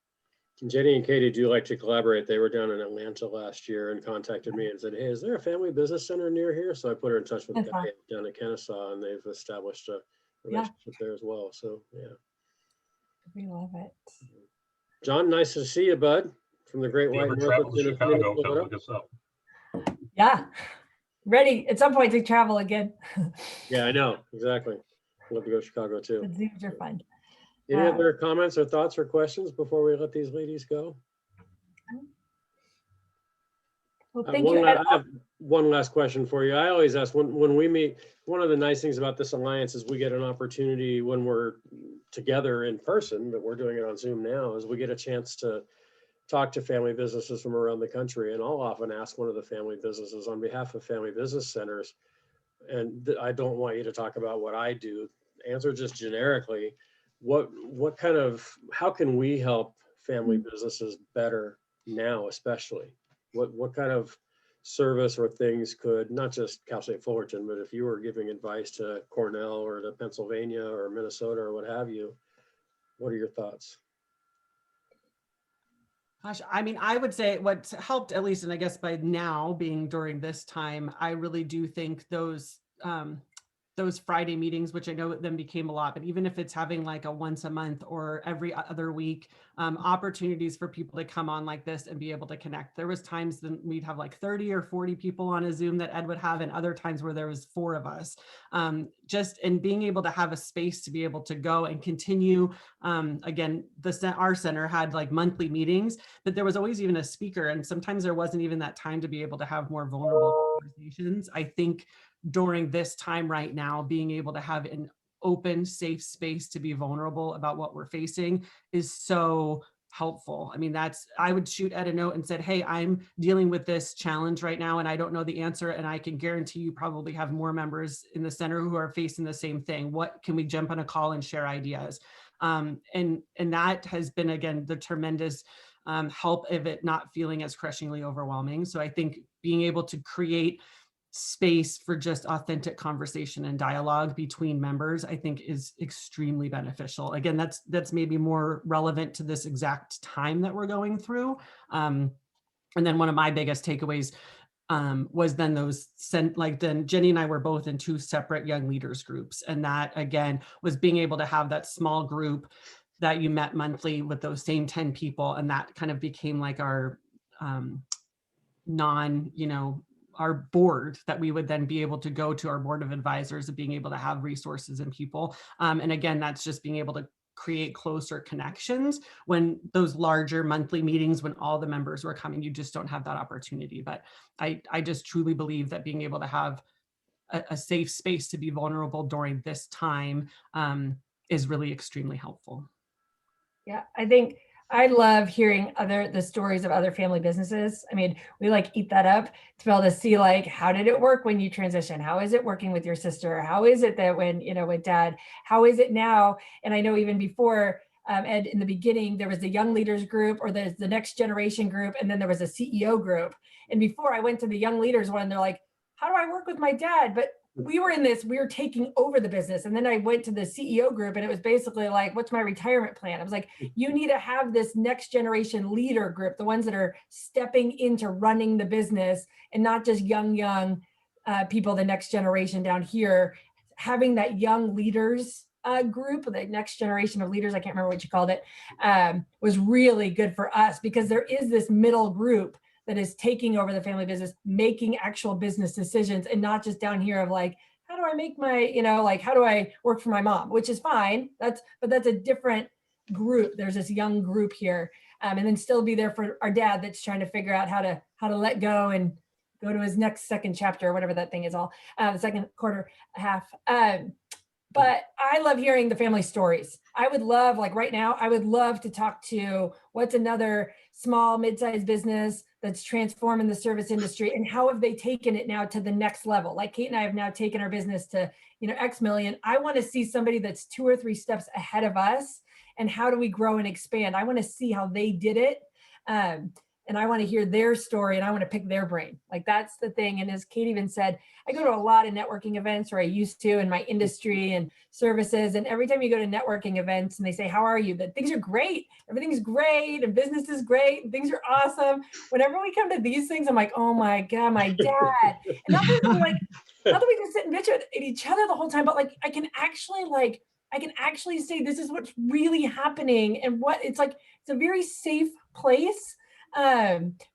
Jenny and Katie do like to collaborate. They were down in Atlanta last year and contacted me and said, hey, is there a family business center near here? So I put her in touch with a guy down at Kennesaw, and they've established a relationship there as well. So yeah. We love it. John, nice to see you, bud, from the Great White North. Yeah. Ready at some point to travel again. Yeah, I know. Exactly. Love to go to Chicago too. The Zooms are fun. Any other comments or thoughts or questions before we let these ladies go? Well, thank you. I have one last question for you. I always ask when we meet, one of the nice things about this alliance is we get an opportunity when we're together in person, but we're doing it on Zoom now, is we get a chance to talk to family businesses from around the country. And I'll often ask one of the family businesses on behalf of family business centers, and I don't want you to talk about what I do, answer just generically. What kind of, how can we help family businesses better now, especially? What kind of service or things could, not just Cal State Fullerton, but if you were giving advice to Cornell or to Pennsylvania or Minnesota or what have you, what are your thoughts? Gosh, I mean, I would say what's helped, at least, and I guess by now being during this time, I really do think those Friday meetings, which I know then became a lot, but even if it's having like a once a month or every other week, opportunities for people to come on like this and be able to connect. There was times that we'd have like 30 or 40 people on a Zoom that Ed would have, and other times where there was 4 of us. Just in being able to have a space to be able to go and continue. Again, our center had like monthly meetings, but there was always even a speaker, and sometimes there wasn't even that time to be able to have more vulnerable conversations. I think during this time right now, being able to have an open, safe space to be vulnerable about what we're facing is so helpful. I mean, I would shoot Ed a note and said, hey, I'm dealing with this challenge right now and I don't know the answer. And I can guarantee you probably have more members in the center who are facing the same thing. What can we jump on a call and share ideas? And that has been, again, the tremendous help of it not feeling as crushingly overwhelming. So I think being able to create space for just authentic conversation and dialogue between members, I think is extremely beneficial. Again, that's maybe more relevant to this exact time that we're going through. And then one of my biggest takeaways was then then Jenny and I were both in 2 separate young leaders groups. And that, again, was being able to have that small group that you met monthly with those same 10 people. And that kind of became like our our board that we would then be able to go to our board of advisors and being able to have resources and people. And again, that's just being able to create closer connections when those larger monthly meetings, when all the members were coming, you just don't have that opportunity. But I just truly believe that being able to have a safe space to be vulnerable during this time is really extremely helpful. Yeah, I think I love hearing the stories of other family businesses. I mean, we like eat that up to be able to see like, how did it work when you transition? How is it working with your sister? How is it that when, with dad, how is it now? And I know even before, Ed, in the beginning, there was the young leaders group, or there's the next generation group, and then there was a CEO group. And before I went to the young leaders one, they're like, how do I work with my dad? But we were taking over the business. And then I went to the CEO group and it was basically like, what's my retirement plan? I was like, you need to have this next generation leader group, the ones that are stepping into running the business and not just young people, the next generation down here. Having that young leaders group, the next generation of leaders, I can't remember what you called it, was really good for us because there is this middle group that is taking over the family business, making actual business decisions, and not just down here of like, how do I make my, like, how do I work for my mom, which is fine. But that's a different group. There's this young group here, and then still be there for our dad that's trying to figure out how to let go and go to his next second chapter, or whatever that thing is all, the second quarter, half. But I love hearing the family stories. I would love, like right now, I would love to talk to what's another small, mid-sized business that's transforming the service industry, and how have they taken it now to the next level? Like Kate and I have now taken our business to, X million. I want to see somebody that's 2 or 3 steps ahead of us, and how do we grow and expand? I want to see how they did it. And I want to hear their story, and I want to pick their brain. Like that's the thing. And as Kate even said, I go to a lot of networking events, or I used to in my industry and services. And every time you go to networking events and they say, how are you? That things are great. Everything's great. And business is great. And things are awesome. Whenever we come to these things, I'm like, oh my God, my dad. And not that we just sit and bitch at each other the whole time, but like, I can actually say, this is what's really happening. And what it's like, it's a very safe place.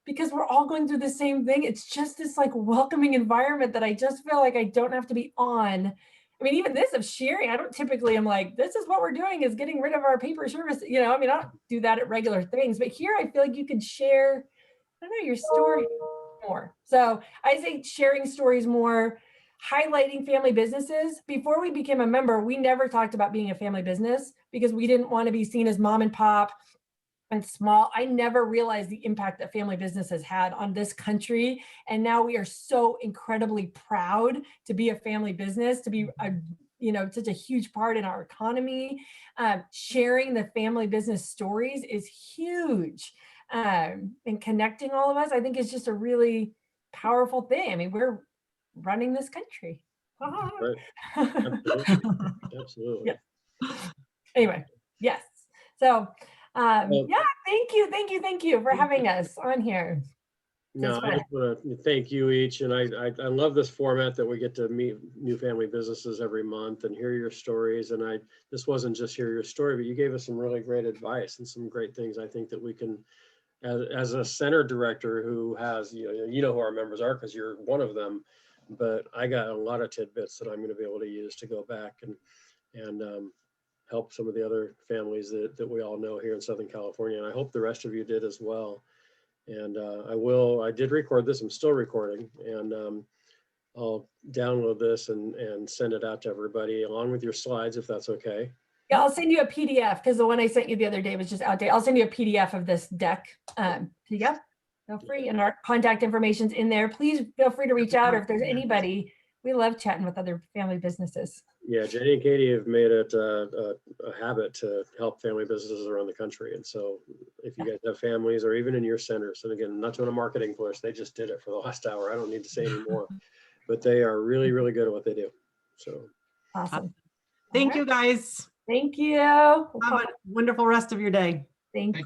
Because we're all going through the same thing. It's just this like welcoming environment that I just feel like I don't have to be on. I mean, even this of sharing, I don't typically, I'm like, this is what we're doing is getting rid of our paper service. I mean, I don't do that at regular things, but here I feel like you can share, I don't know, your story more. So I say sharing stories more, highlighting family businesses. Before we became a member, we never talked about being a family business because we didn't want to be seen as mom and pop and small. I never realized the impact that family business has had on this country. And now we are so incredibly proud to be a family business, to be such a huge part in our economy. Sharing the family business stories is huge. And connecting all of us, I think is just a really powerful thing. I mean, we're running this country. Right. Absolutely. Yeah. Anyway, yes. So yeah, thank you for having us on here. No, I just want to thank you each, and I love this format that we get to meet new family businesses every month and hear your stories. And this wasn't just hear your story, but you gave us some really great advice and some great things. I think that we can, as a center director who has, you know who our members are because you're one of them, but I got a lot of tidbits that I'm going to be able to use to go back and help some of the other families that we all know here in Southern California. And I hope the rest of you did as well. And I did record this, I'm still recording, and I'll download this and send it out to everybody along with your slides, if that's okay. Yeah, I'll send you a PDF because the one I sent you the other day was just outdated. I'll send you a PDF of this deck. So yeah, feel free, and our contact information's in there. Please feel free to reach out, or if there's anybody, we love chatting with other family businesses. Yeah, Jenny and Katie have made it a habit to help family businesses around the country. And so if you guys have families or even in your centers, and again, not doing a marketing push, they just did it for the last hour. I don't need to say anymore, but they are really, really good at what they do. So awesome. Thank you guys. Thank you. Have a wonderful rest of your day. Thank you.